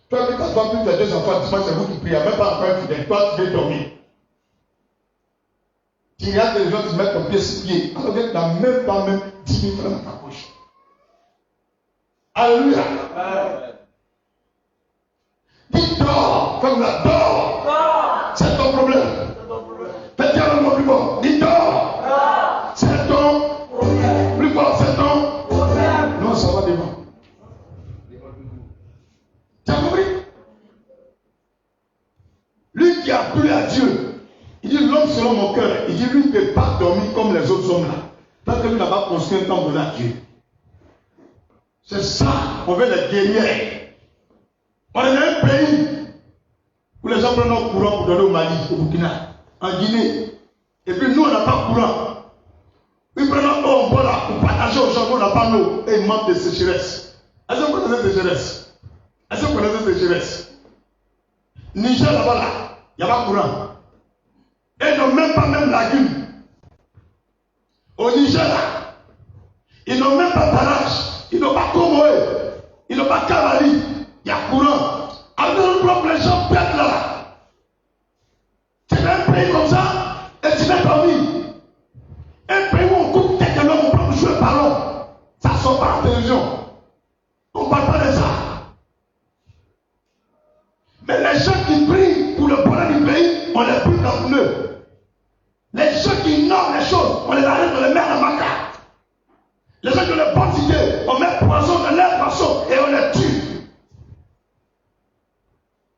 Toi qui t'as pas plus de 2 enfants, dis-moi c'est vous qui priez, même pas encore un fidèle. Toi tu veux dormir. Tu regardes les gens, tu mets ton pied sur pied. Alors que tu n'as même pas 10 000 francs dans ta poche. Alléluia. Dis dors, comme là, dors. C'est ton problème. Fais dire le mot plus fort. Dis dors. C'est ton problème. Plus fort, c'est ton problème. Non, ça va devant. Tu as compris? Lui qui a plu à Dieu, il dit l'homme selon mon cœur. Il dit lui ne peut pas dormir comme les autres hommes là. Tant que lui n'a pas construit un temple à Dieu. C'est ça, on veut les guerriers. On est dans un pays où les gens prennent leur courant pour donner au Mali, au Burkina, en Guinée. Et puis nous, on n'a pas courant. Ils prennent leur eau, voilà, pour partager aux gens, on n'a pas l'eau. Et ils manquent de sécheresse. Est-ce que vous connaissez la sécheresse? Est-ce que vous connaissez la sécheresse? Niger là-bas, là, il n'y a pas courant. Et ils n'ont même pas même lagune. Au Niger, là, ils n'ont même pas barrage. Ils n'ont pas Comoé, ils n'ont pas Cavali, il y a courant. Alors les gens pètent là. Tu es un pays comme ça et tu vas dormir. Un pays où on coupe tête de l'homme, on peut jouer le ballon. Ça sort par la télévision. On ne parle pas de ça. Mais les gens qui prient pour le bonheur du pays, on les prie dans eux. Les gens qui ignorent les choses, on les arrête, on les met à la maca. Les gens qui ont les bonnes idées, on met poison dans leur poisson et on les tue.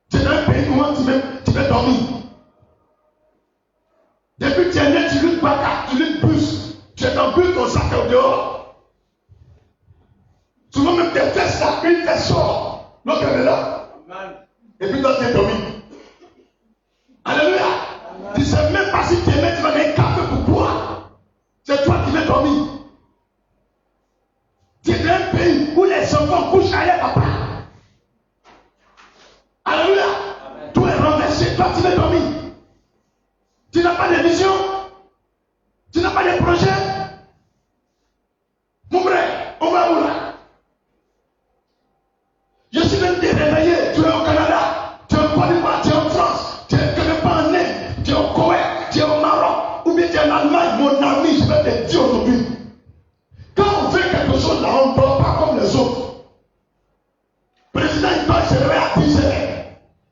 C'est dans un pays où tu veux dormir. Depuis que tu es né, tu luttes baka, tu luttes bus. Tu es en bus, ton sac au dehors. Souvent même tes fesses là, une fesse sort. L'autre est là. Et puis toi, tu es dormi. Alléluia. Tu ne sais même pas si tu es tu vas gagner un café pour boire. C'est toi qui m'es dormi. Tu es dans un pays où les enfants couchent ailleurs, papa. Alléluia. Tout est renversé. Toi, tu m'es dormi. Tu n'as pas de vision. Tu n'as pas de projet. Mon frère, on va où là? Je suis même réveillé. Tu es au Canada, tu es en Côte d'Ivoire, tu es en France, tu es quelque part en Inde, tu es au Koweït, tu es au Maroc, ou bien tu es en Allemagne. Mon ami, je vais te dire aujourd'hui. Quand on fait quelque chose là, on ne dort pas comme les autres. Le président, il doit se réveiller à 10 heures.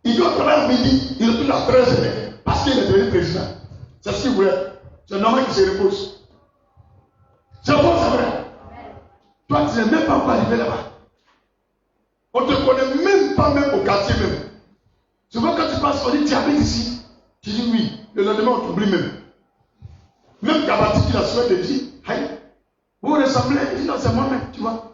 Il doit travailler à midi, il retourne à 13 heures. Parce qu'il est devenu président. C'est ce qu'il voulait. C'est normal qu'il se repose. C'est bon, c'est vrai. Toi, tu n'es même pas encore arrivé là-bas. On ne te connaît même pas, même au quartier même. Souvent, quand tu passes, on dit, tu habites ici. Tu dis oui. Le lendemain, on t'oublie même. Même Kabati qui la souvent te dit, hey, vous ressemblez. Il dit, non, c'est moi-même, tu vois.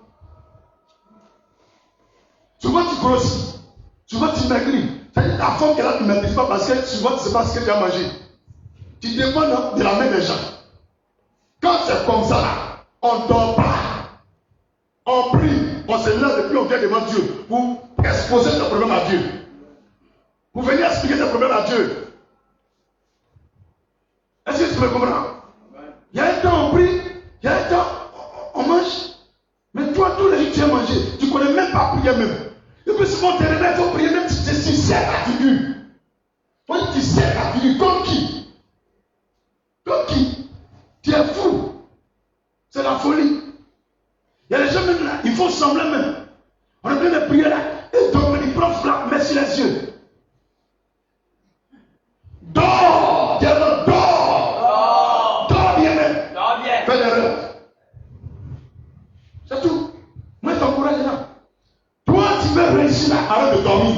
Souvent, tu grossis. Souvent, tu maigris. C'est-à-dire ta forme qu'elle a, tu ne maîtrises pas parce que souvent, tu ne sais pas ce que tu as mangé. Tu dépends de la main des gens. Quand c'est comme ça, là, on ne dort pas. On prie, on se lève et puis on vient devant Dieu pour exposer tes problèmes à Dieu. Pour venir expliquer tes problèmes à Dieu. Est-ce que tu me comprends? Il y a un temps on prie, il y a un temps on mange. Mais toi, tous les jours tu as mangé, tu ne connais même pas prier même. Et puis souvent on te réveille, il faut prier même si tu sais ta figure. Toi tu sais ta figure, comme qui? Comme qui? Tu es fou. C'est la folie. Il y a des gens même là, il faut sembler même. On est plein de prier là. Et donc, il prend frappe, met sur les yeux. Dors! Dors! Dors! Dors bien même. Dors bien. Fais des rêves. C'est tout. Moi, je t'encourage là. Toi, tu veux réussir là, arrête de dormir.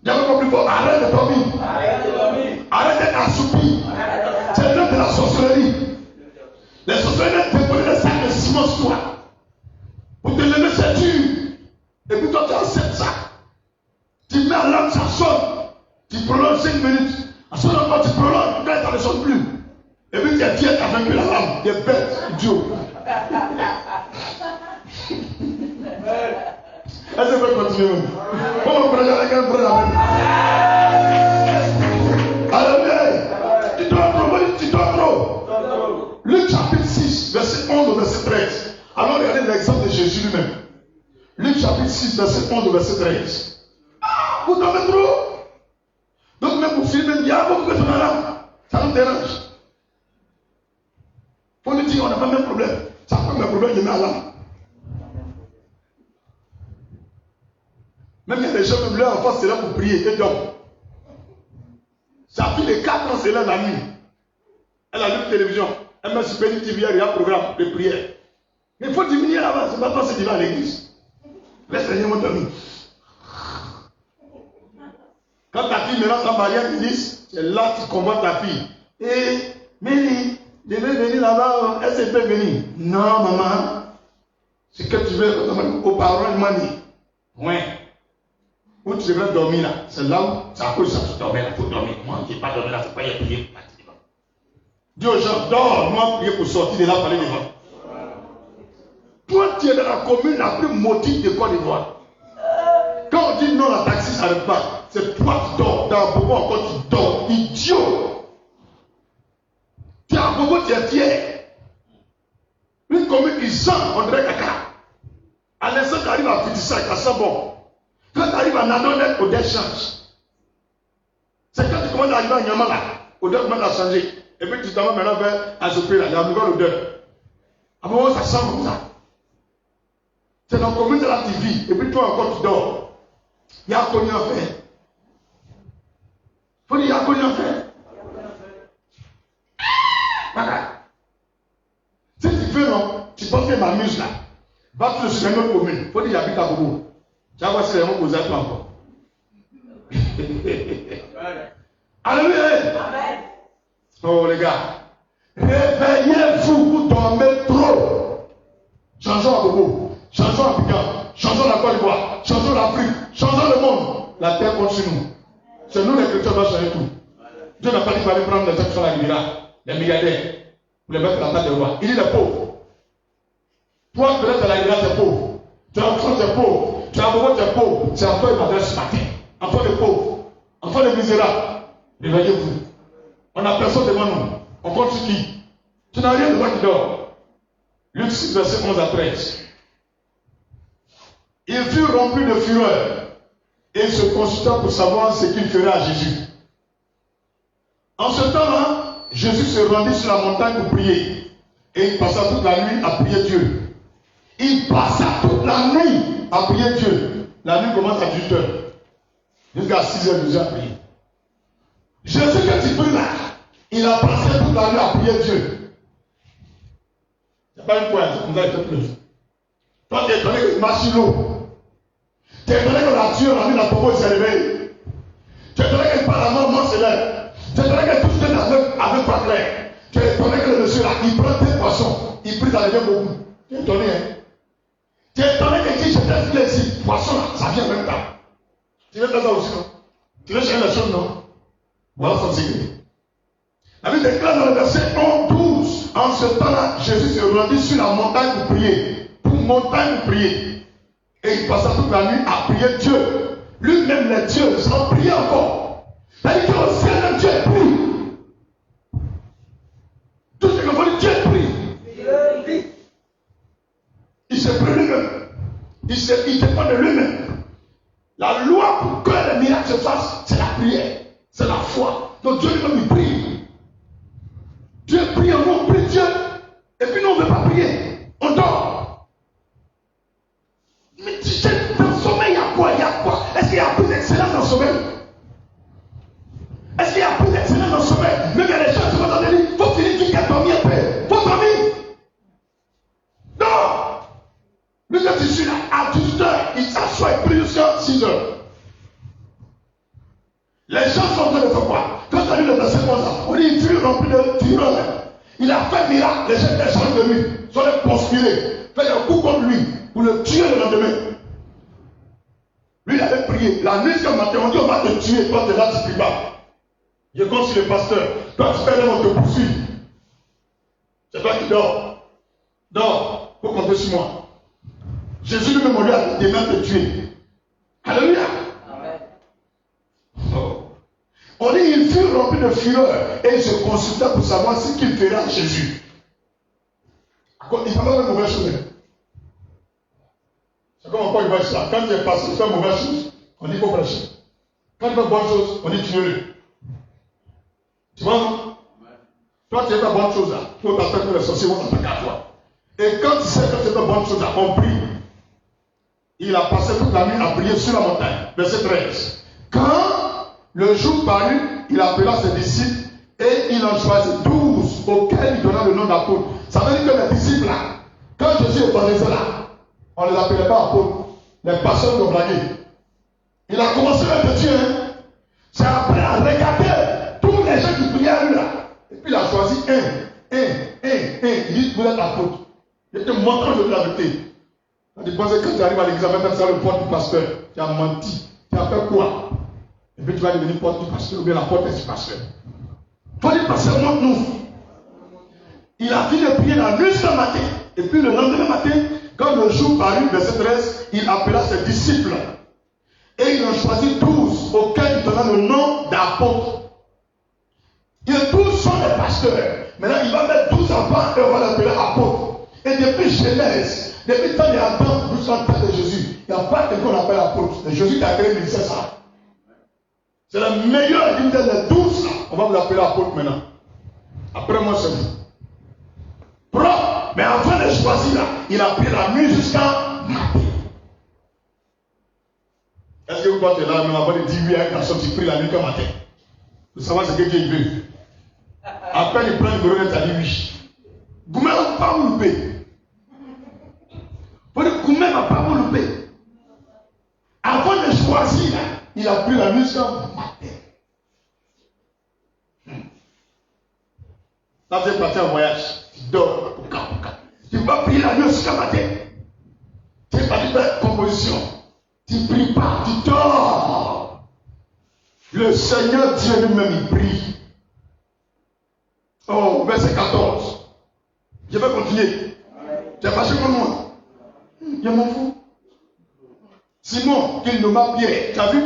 J'avais compris fort, arrête de dormir. Arrête de dormir. Arrête d'être assoupi. C'est l'heure de la sorcellerie. Les sorcelleries déposent des sacs de ciment sur toi. Pour te lever, c'est dur. Et puis toi, tu acceptes ça. Tu mets à l'âme, ça sonne. Tu prolonges 5 minutes. À ce moment, tu prolonges, quand ça ne sonne plus. Et puis tu es fier, tu as vaincu la lame. Tu es bête, idiot. Est-ce que je peux continuer? Comment on prend avec un frère avec? Alléluia. Tu dois trop, tu dois trop. Luc chapitre 6, verset 11 au verset 13. Alors regardez l'exemple de Jésus lui-même. Luc chapitre 6, verset 11 au verset 13. Ah, vous dormez trop. Donc même pour filmer, il y a beaucoup de gens là. Ça nous dérange. Faut nous dire, on n'a pas le même problème. Ça n'a pas le même problème, il met à l'âme. Même il y a des gens, même leur enfant, c'est là pour prier et dorment. Sa fille de 4 ans, c'est là la nuit. Elle a lu la télévision. Elle met sur Béni TV, il y a un programme de prière. Mais il faut diminuer là-bas, c'est pas toi, c'est divin à l'église. Laisse les gens dormir. Quand ta fille maintenant va marier à l'église, c'est là que tu convoites ta fille. Et Mélie, je vais venir là-bas, est-ce qu'elle peut venir? Non, maman. C'est que tu veux, aux parents, ils m'ont dit. Ouais. Où tu devrais dormir là, c'est là où c'est à cause de ça que tu dormais là, il faut dormir. Moi, je n'ai pas dormi là, il ne faut pas y prier. Dis aux gens, dors, moi, prier pour sortir de là, pour aller devant. Toi, tu es dans la commune la plus maudite de Côte d'Ivoire. Quand on dit non, la taxi, ça n'arrive pas. C'est toi qui dors. Dans Bobo, encore tu dors. Idiot. Tu es à Bobo, tu es fier. Une commune qui sent, on dirait caca. À l'instant, tu arrives à Fitissac, ça sent bon. Quand tu arrives à Nadonet, l'odeur change. C'est quand tu commences à arriver à Nyamala, l'odeur commence à changer. Et puis tu t'en vas maintenant vers Azopé, là, il y a une nouvelle odeur. À un moment, ça sent comme ça. C'est dans la commune de la TV. Et puis toi encore, tu dors. Il y a un connu à faire. Il faut dire, il y a un connu à faire. Voilà. Si tu fais non, tu penses que m'amuse là. Va tout sur une autre commune. Il faut dire, il habite à Bobo. Tu vas voir si les gens posent à toi encore. Alléluia. Oh les gars. Réveillez-vous, vous dormez trop. Changeons à Bobo. Changeons à Piquant. changeons la Côte d'Ivoire, changeons l'Afrique, changeons le monde. La terre compte sur nous. C'est nous les chrétiens qui doivent changer tout. Dieu n'a pas dit qu'il fallait prendre les gens qui sont la Riviera, les milliardaires, pour les mettre à la table des rois. Il dit les pauvres. Toi, peut-être à la Riviera, tu es pauvre. Tu es enfant, tu es pauvre. Tu es amoureux, tu es pauvre. C'est enfant, il m'adresse ce matin. Enfant de pauvres. Enfant de misérables. Réveillez-vous. On n'a personne devant nous. On compte sur qui? Tu n'as rien devant qui dort. Luc 6, verset 11 à 13. Il fut rempli de fureur et se consulta pour savoir ce qu'il ferait à Jésus. En ce temps-là, Jésus se rendit sur la montagne pour prier. Et il passa toute la nuit à prier Dieu. Il passa toute la nuit à prier Dieu. La nuit commence à 18h. Jusqu'à 6h, 12h à prier. Jésus, quand il prie là, il a passé toute la nuit à prier Dieu. C'est pas une pointe, c'est comme ça qu'il te pleut. Toi, tu es étonné qu'il marche sur l'eau. Tu es étonné que la Dieu a mis la tombeau, il s'est réveillé. Tu es étonné qu'il parle à mort se lève. Tu es étonné que tout est avec pas clair. Tu es étonné que le monsieur là, il prend tes poissons, il prie, ça devient beaucoup. Tu es étonné, hein? Tu es étonné que qui je t'ai filé ici, poisson là, ça vient en même temps. Tu veux faire ça aussi, non? Tu veux changer les choses, non? Voilà son secret. La Bible déclare dans le verset 11-12. En ce temps-là, Jésus se rendit sur la montagne pour prier. Pour prier. Et il passa toute la nuit à prier Dieu. Lui-même les dieux, sans prier encore. C'est-à-dire qu'au ciel même Dieu prie. Tout ce que vous dites, Dieu prie. Il se prie lui-même. Il dépend de lui-même. La loi pour que les miracles se fassent, c'est la prière. C'est la foi. Donc Dieu lui-même il prie. Dieu prie, nous on prie Dieu. Et puis nous on ne veut pas prier. On dort. Mais dans le sommeil, il y a quoi? Est-ce qu'il y a plus d'excellence dans le sommeil? Est-ce qu'il y a plus d'excellence dans le sommeil? Même il y a des gens qui vont dans le lit. Il faut finir qu'il y a dormi un peu. Il faut dormir. Non. Lui, quand tu suis là, à 18h, il s'assoit et prie jusqu'à 6h. Les gens sont en train de faire quoi? Quand tu as lu le verset 11, on dit il fut rempli de fureur. Il a fait miracle. Les gens étaient chargés de lui. Ils sont allés conspirer. Faire un coup contre lui. Pour le tuer le lendemain. Lui, il avait prié. La nuit, ce matin, on dit on va te tuer. Toi, tu es là, tu ne pries pas. Je compte sur le pasteur. Toi, tu fais là, on te poursuit. C'est toi qui dors. Dors. Il faut compter sur moi. Jésus lui-même, on lui a dit demain te tuer. Alléluia. On dit il fut rempli de fureur et il se consulta pour savoir ce qu'il ferait à Jésus. Il n'a pas de mauvaise chose. C'est comme encore une fois ça. Quand tu es passé, tu fais mauvaise chose, on dit qu'il faut prêcher. Quand tu fais bonne chose, on dit tuez-le. Tu vois, non? Toi, tu fais bonne chose là. Il faut t'attendre que les sorciers vont t'attaquer à toi. Et quand tu sais que tu fais bonne chose là, on prie. Il a passé toute la nuit à prier sur la montagne. Verset 13. Quand le jour parut, il appela ses disciples et il en choisit 12 auxquels il donna le nom d'apôtres. Ça veut dire que les disciples là, quand Jésus est passé là, on ne les appelait pas apôtres. Les pasteurs de blaguer. Il a commencé à le Dieu. C'est après à regarder tous les gens qui priaient à lui là. Et puis il a choisi un. Il dit vous êtes apôtres. Il te montre aujourd'hui la vérité. Tu penses que quand tu arrives à l'examen, tu as le porte du pasteur. Tu as menti. Tu as fait quoi? Et puis tu vas devenir porte du pasteur ou bien la porte du pasteur. Toi, le pasteur, montre-nous. Il a fini de prier la nuit ce matin. Et puis le lendemain matin, quand le jour parut, verset 13, il appela ses disciples. Et il en choisit 12 auxquels il donna le nom d'apôtres. Et 12 sont des pasteurs. Maintenant, il va mettre 12 enfants et on va l'appeler apôtres. Et depuis Genèse, depuis le temps de Adam jusqu'à le temps de Jésus, il n'y a pas quelqu'un qu'on appelle apôtre. C'est Jésus qui a créé le ministère ça. C'est le meilleur d'une des 12 là. On va vous l'appeler apôtre maintenant. Après moi, c'est vous. Propre. Mais avant de choisir là, il a pris la nuit jusqu'à matin. Est-ce que vous pensez là, même avant de dire oui à un garçon qui prie la nuit jusqu'à matin? Vous savez ce que Dieu veut. Après, il prend le bureau et il a dit oui. Vous ne m'avez pas vous louper. Vous ne m'avez pas vous louper. Avant de choisir, il a pris la nuit jusqu'à matin. Là, tu es parti en voyage. Tu dors. Tu vas prier la nuit jusqu'à matin. Tu es pas de faire composition. Tu ne pries pas, tu dors. Le Seigneur Dieu lui-même, il prie. Oh, verset 14. Je vais continuer. Tu as fâché comme moi. Je m'en fous. Simon, qu'il nomma Pierre, tu as vu?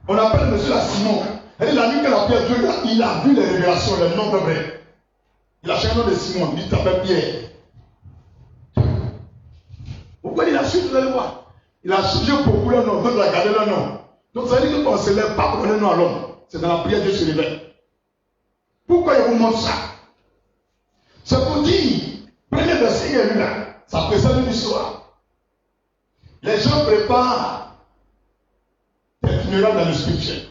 On appelle monsieur là Simon. Et il a vu que la Pierre, Dieu, il a vu les révélations, les noms vrais. Il a changé le nom de Simon, il s'appelle Pierre. Pourquoi il a su, vous allez voir? Il a changé beaucoup le nom, d'autres a gardé le nom. Donc ça veut dire qu'on ne se lève pas pour donner le nom à l'homme. C'est dans la prière que Dieu se révèle. Pourquoi il vous montre ça? C'est pour dire, prenez le Seigneur lui là, ça précède l'histoire. Les gens préparent des funérailles dans le spirituel.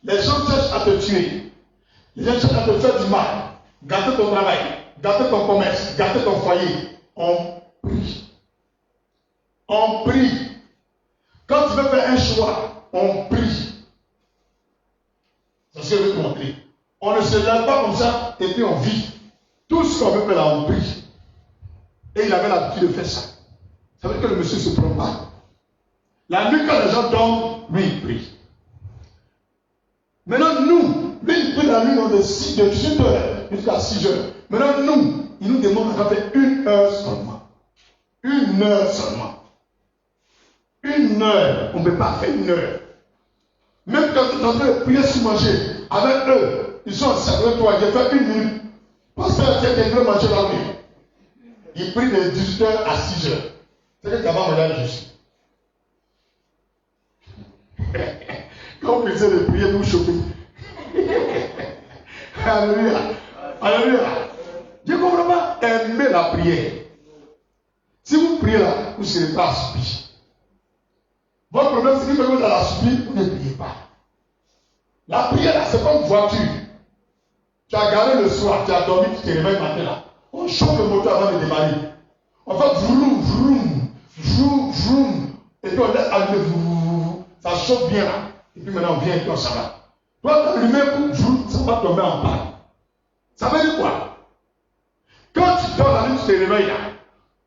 Les gens cherchent à te tuer. Les gens cherchent à te faire du mal. Gâter ton travail, gâter ton commerce, gâter ton foyer. On prie. On prie. Quand tu veux faire un choix, on prie. C'est ce que je veux te montrer. On ne se lève pas comme ça et puis on vit. Tout ce qu'on veut faire là, on prie. Et il avait l'habitude de faire ça. Ça veut dire que le monsieur ne se prend pas. La nuit, quand les gens dorment, lui, il prie. Maintenant, nous, lui, il prie la nuit de 18 heures jusqu'à 6 heures. Maintenant, nous, il nous demande de faire 1 heure seulement. 1 heure seulement. 1 heure. On ne peut pas faire 1 heure. Même quand tu es en train de prier sur manger, avec eux, ils sont en cercle de toi, j'ai fait 1 minute. Parce que quelqu'un veut manger la nuit. Il prie de 18 heures à 6 heures. C'est que tu vas manger juste. Quand on faisait de prier pour choper. Alléluia. Alléluia. Dieu ne comprend pas aimer la prière. Si vous priez là, vous ne serez pas assoupi. Votre problème, c'est que vous êtes dans la soupie, vous ne priez pas. La prière là, c'est comme une voiture. Tu as garé le soir, tu as dormi, tu te réveilles matin là. On chauffe le moteur avant de démarrer. On fait vroom, vroom, vroom, vroom. Et puis on laisse allumer, vroom. Ça chauffe bien là. Et puis maintenant on vient et puis on s'en va. Toi, tu allumes pour vroom, ça va tomber en panne. Ça veut dire quoi? Quand tu dors la nuit, tu te réveilles là.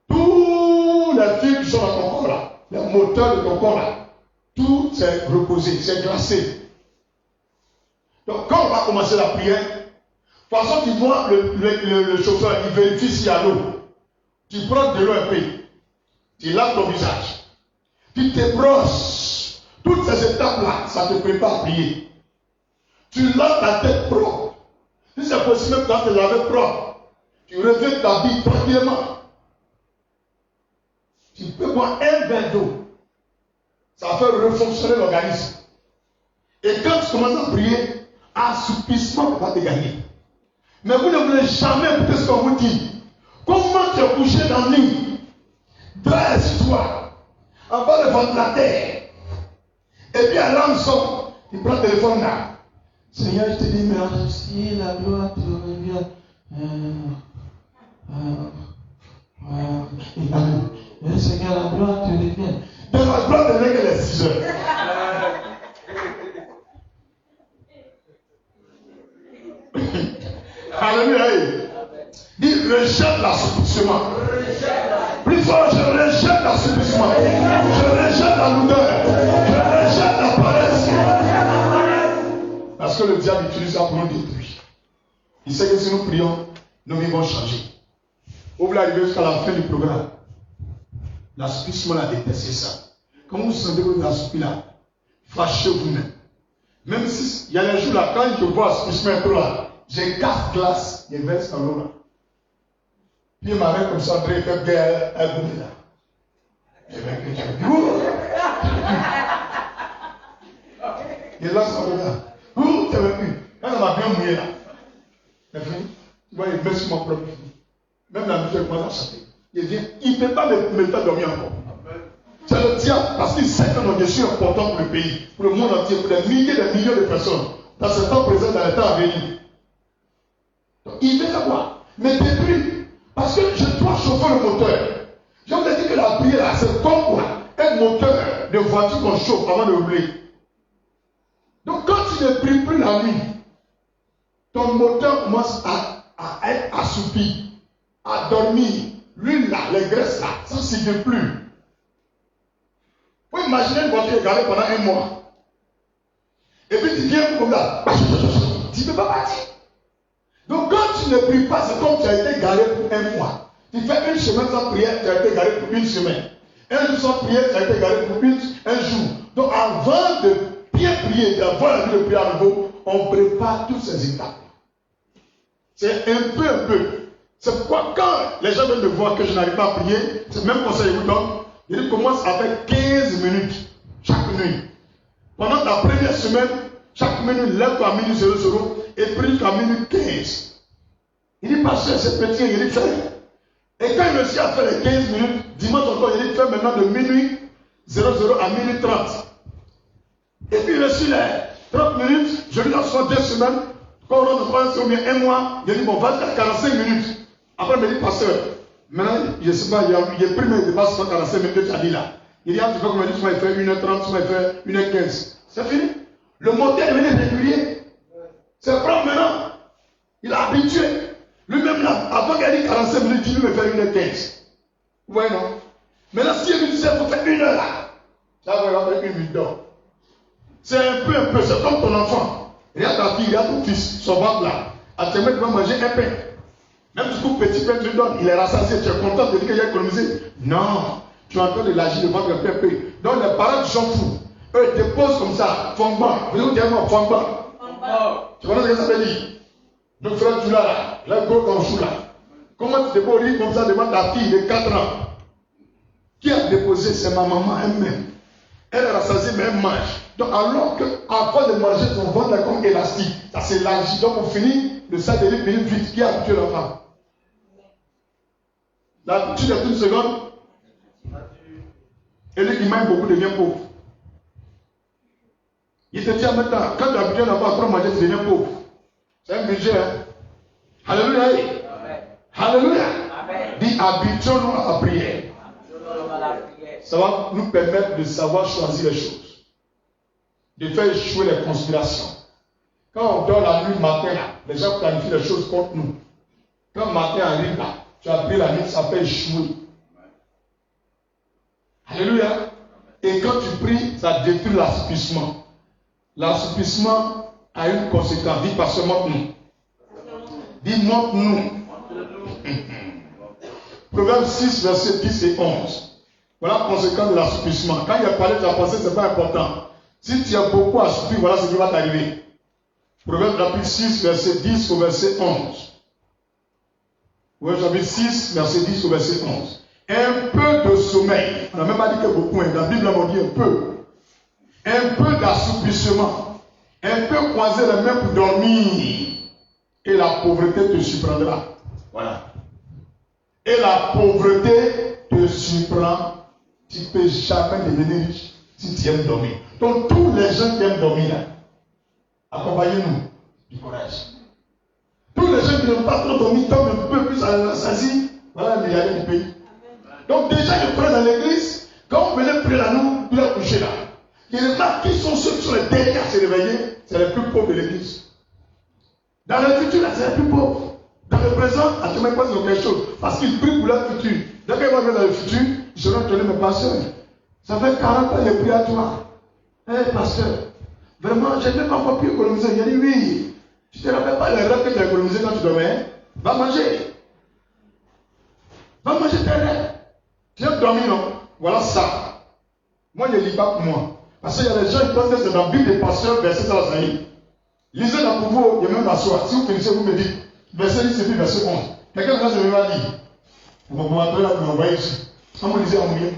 Tous les fils qui sont dans ton corps là, les moteurs de ton corps là, tout s'est reposé, c'est glacé. Donc quand on va commencer la prière, de toute façon, tu vois le chauffeur, il vérifie s'il y a l'eau. Tu prends de l'eau un peu. Tu laves ton visage. Tu te brosses. Toutes ces étapes-là, ça te prépare à prier. Tu laves ta tête propre. Si c'est possible, même quand tu te laves propre, tu reviens ta vie tranquillement. Tu peux boire un verre d'eau. Ça fait refonctionner l'organisme. Et quand tu commences à prier, assoupissement va te gagner. Mais vous ne voulez jamais écouter ce qu'on vous dit. Comment tu es couché dans le lit? Dresse-toi. En bas de ventilateur. Et puis à l'ensemble, il prend le téléphone là. Seigneur, je te dis merci, la gloire te revient. Seigneur, la gloire te revient. Donc la gloire te revient que les 6 heures. Alléluia. Il rejette l'assoupissement. Plus fort, je rejette l'assoupissement. Je rejette la lourdeur. Je rejette la paresse. Parce que le diable utilise ça pour nous détruire. Il sait que si nous prions, nos vies vont changer. Vous voulez arriver jusqu'à la fin du programme. L'assoupissement a détesté ça. Quand vous sentez que vous assoupissez là, fâchez vous-même. Même si il y a un jour là, quand je vois l'assoupissement un peu là, j'ai 4 glaces, il verse dans l'eau là. Puis il m'avait comme ça, André, il fait guerre à goûter là. J'avais vu. Il lance son regard. Ouh, tu avais vu. Quand on m'a bien mouillé là. Mais tu vois, il met sur mon propre fille. Même la musique commence à chanter. Il vient, il ne peut pas me faire dormir encore. C'est le diable, parce qu'il sait que mon Dieu est important pour le pays, pour le monde entier, pour des milliers de millions de personnes, dans ce temps présent, dans le temps à venir. Donc, il veut savoir, mais détruit, parce que je dois chauffer le moteur. Je vous ai dit que la prière, c'est comme quoi un moteur de voiture qu'on chauffe avant de rouler. Donc, quand tu ne pries plus la nuit, ton moteur commence à être assoupi, à dormir. L'huile là, les graisses là, ça ne s'y fait plus. imaginer une voiture égarée pendant un mois. Et puis tu viens comme là. Tu ne peux pas partir. Donc quand tu ne pries pas, c'est comme tu as été garé pour un mois. Tu fais une semaine sans prière, tu as été garé pour une semaine. Un jour sans prière, tu as été garé pour un jour. Donc avant de bien prier, d'avoir la vie de prière à nouveau, on prépare toutes ces étapes. C'est un peu. C'est pourquoi quand les gens viennent me voir que je n'arrive pas à prier, c'est le même conseil que je vous donne. Il commence avec 15 minutes chaque nuit. Pendant ta première semaine, chaque minute, lève-toi à minute 00 et prie jusqu'à minute 15. Il dit, pasteur, c'est petit, il dit, fais. Et quand il réussit à faire les 15 minutes, dimanche encore, il dit, fais maintenant de minuit 00 à minute 30. Et puis il reçut les 30 minutes, je lui donne souvent 2 semaines. Quand on rentre en France, ou bien un mois, il dit, bon, va jusqu'à 45 minutes. Après, il me dit, pasteur, maintenant, je ne sais pas, il a pris mes débats sur 45 minutes que tu as dit là. Il dit, ah, tu vois comment il dit, soit il fait 1h30, soit il fait 1h15. C'est fini. Le moteur est devenu régulier. C'est propre maintenant. Il a habitué. Lui-même, là, avant qu'il ait dit 45 minutes, il me fait 1h15. Vous voyez, non? Maintenant, si il me disait, il faut faire 1 heure là, ça va faire 1 minute d'or. C'est un peu, c'est comme ton enfant. Il y a ta fille, il y a ton fils, son ventre là. Actuellement, tu vas manger un pain. Même si tu petit pain, tu lui donnes, il est rassasié, tu es content de dire qu'il a économisé. Non, tu es en train de l'agir devant un peu. Donc les parents s'en foutent. Eux, ils déposent comme ça, fondement. Vous dites, fondement. Tu connais ce que ça veut dire? Donc, frère, tu l'as là, là, gros caoutchouc là. Comment tu déposes comme ça devant ta fille de 4 ans? Qui a déposé? C'est ma maman elle-même. Elle est rassasiée, mais elle mange. Donc, alors qu'avant de manger, son ventre est comme élastique. Ça s'élargit. Donc, on finit, le sang de l'île finit vite. Qui a tué l'enfant? Là, tu es une seconde. Et lui qui mange beaucoup devient pauvre. Il te dit en même temps, quand tu as habitué d'abord à trop manger, tu deviens pauvre. C'est un budget. Hein? Alléluia. Alléluia. Dis habituons-nous à la prière. Ça va nous permettre de savoir choisir les choses. De faire échouer les conspirations. Quand on dort la nuit matin, les gens planifient les choses contre nous. Quand le matin arrive là, tu as pris la nuit, ça fait échouer. Alléluia. Et quand tu pries, ça détruit l'assouplissement. L'assouplissement a une conséquence. Dis pas seulement nous. Dis montre-nous. Proverbe 6, versets 10 et 11. Voilà la conséquence de l'assouplissement. Quand il a parlé de la pensée, ce n'est pas important. Si tu as beaucoup assoupli, voilà ce qui va t'arriver. Proverbe chapitre 6, verset 10 au verset 11. Proverbe chapitre 6, verset 10 au verset 11. Un peu de sommeil. On n'a même pas dit que beaucoup, hein. La Bible on dit un peu. Un peu d'assouplissement. Un peu croiser les mains pour dormir. Et la pauvreté te surprendra. Voilà. Et la pauvreté te surprend. Tu ne peux jamais devenir riche si tu aimes dormir. Donc tous les gens qui aiment dormir là, accompagnez-nous du courage. Tous les gens qui n'aiment pas trop dormir, tant un peu plus s'assit, voilà le milliardaire du pays. Donc déjà je prends dans l'église, quand on venait prier là, nous les coucher là. Il remarque qui sont ceux qui sont les derniers à se réveiller, c'est les plus pauvres de l'église. Dans le futur, là, c'est les plus pauvres. Dans le présent, à tout moment, ils ont quelque chose. Parce qu'ils prient pour leur futur. Dès qu'ils vont venir dans le futur, ils seront tenus, mes pasteurs. Ça fait 40 ans que je prie à toi. Eh, pasteur, vraiment, je n'ai pas encore pu économiser. Il a dit oui. Tu ne te rappelles pas les rêves que tu as économisés quand tu dormais? Va manger. Va manger tes rêves. Tu aimes dormir, non? Voilà ça. Moi, je ne lis pas pour moi. Parce qu'il y a des gens qui pensent que c'est dans la Bible des pasteurs, verset 100. Lisez dans pour vous, il y a même m'asseoir. Si vous finissez, vous me dites, verset 10 et puis verset 11. Quelqu'un va se lever à lire. Vous m'envoyez là, vous m'envoyez ici. Quand vous lisez en moyen.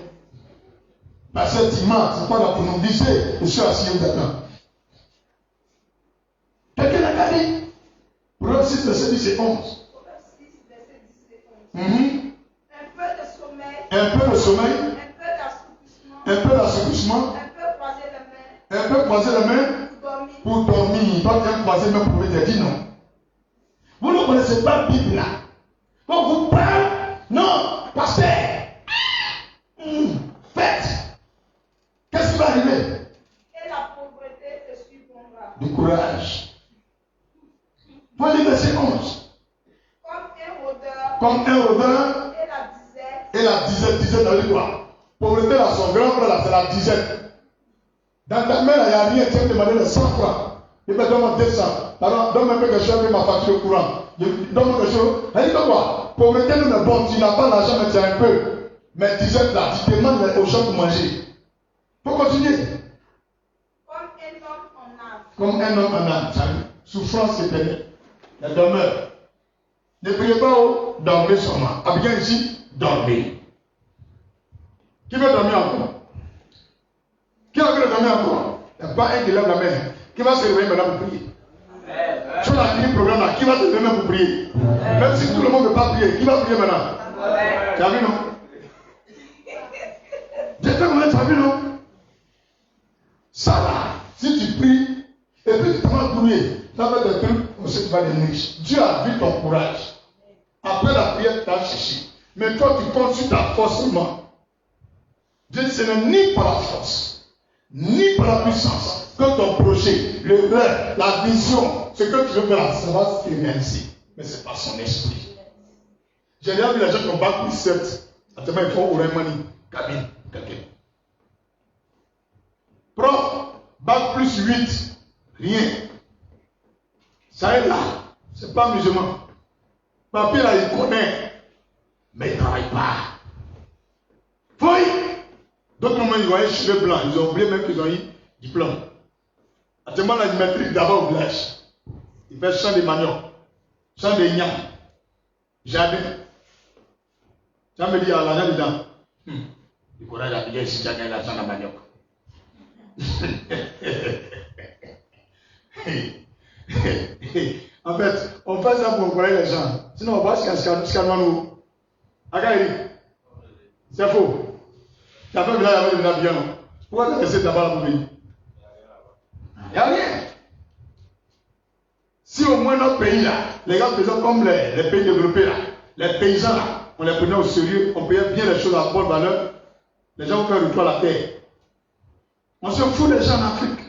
Parce que dimanche, c'est pas là pour nous lisez. Je suis assis où j'attends. Quelqu'un n'a qu'à lire. Proverbe 6, verset 10 et 11. Un peu de sommeil. Un peu d'assouplissement. Un peu croiser les mains. Pour dormir. Toi, tu aimes croiser les mains pour te dire non. Vous ne connaissez pas la Bible là. Quand vous parlez, non, pasteur. Faites. Qu'est-ce qui va arriver? Et la pauvreté te surprendra. Du courage. Voilà le verset 11. Comme un rôdeur. Comme un rôdeur. Et la disette dans le quoi? Pauvreté là, son grand frère là, c'est la dizaine. Dans ta main là, il n'y a rien, tu as demandé les 100 francs. Il me donne 200. Alors, donne-moi quelque chose avec ma facture courante. Donne-moi quelque chose. Elle dit quoi? Pauvreté nous est bon, tu n'as pas l'argent, mais tu as un peu. Mais dizaine là, tu demandes aux gens pour manger. Faut continuer. Comme un homme en âme. Souffrance éternelle. La demeure. Ne priez pas au dormir seulement. Abigail ici, dormir. Qui veut dormir encore? Qui a envie de dormir encore? Il n'y a pas un qui lève la main. Qui va se réveiller maintenant pour prier? Sur la fini le programme là, qui va se lever pour prier? Même si tout le monde ne veut pas prier, qui va prier maintenant? Tu as vu non? J'ai fait comment tu as vu non? Ça là, si tu pries, et puis tu commences à prier, ça va être des trucs, on sait que tu vas les riches. Dieu a vu ton courage. Après la prière, tu as cherché. Mais toi, tu comptes sur ta force seulement. Dieu, ce n'est ni par la force, ni par la puissance que ton projet, le rêve, la vision, ce que tu veux faire, ça va se réaliser. Mais ce n'est pas son esprit. J'ai déjà vu les gens qui ont bac plus 7. Actuellement, ils font Ouremani, cabine, quelqu'un. Prof, bac plus 8, rien. Ça est là. Ce n'est pas musulman. Papier là, il connaît. Mais il ne travaille pas. Fouille. D'autres moments, ils ont un cheveu blanc. Ils ont oublié même qu'ils ont eu diplôme. Actuellement, là, ils maîtrisent d'abord au village. Il fait champ de manioc, champ de gnam, jardin. Ça me dit, à l'argent dedans. Le courage à payer si tu as gagné l'argent de manioc. En fait, on fait ça pour encourager les gens. Sinon, on va jusqu'à nous. Agaï, c'est faux. Tu as fait village avec le bien, non? Pourquoi tu as laissé ta balle pour venir? Il n'y a rien. Si au moins notre pays là, les gars faisaient comme les pays développés là, les paysans là, on les prenait au sérieux, on payait bien les choses à bonne valeur, les gens vont faire le toit à la terre. On se fout des gens en Afrique.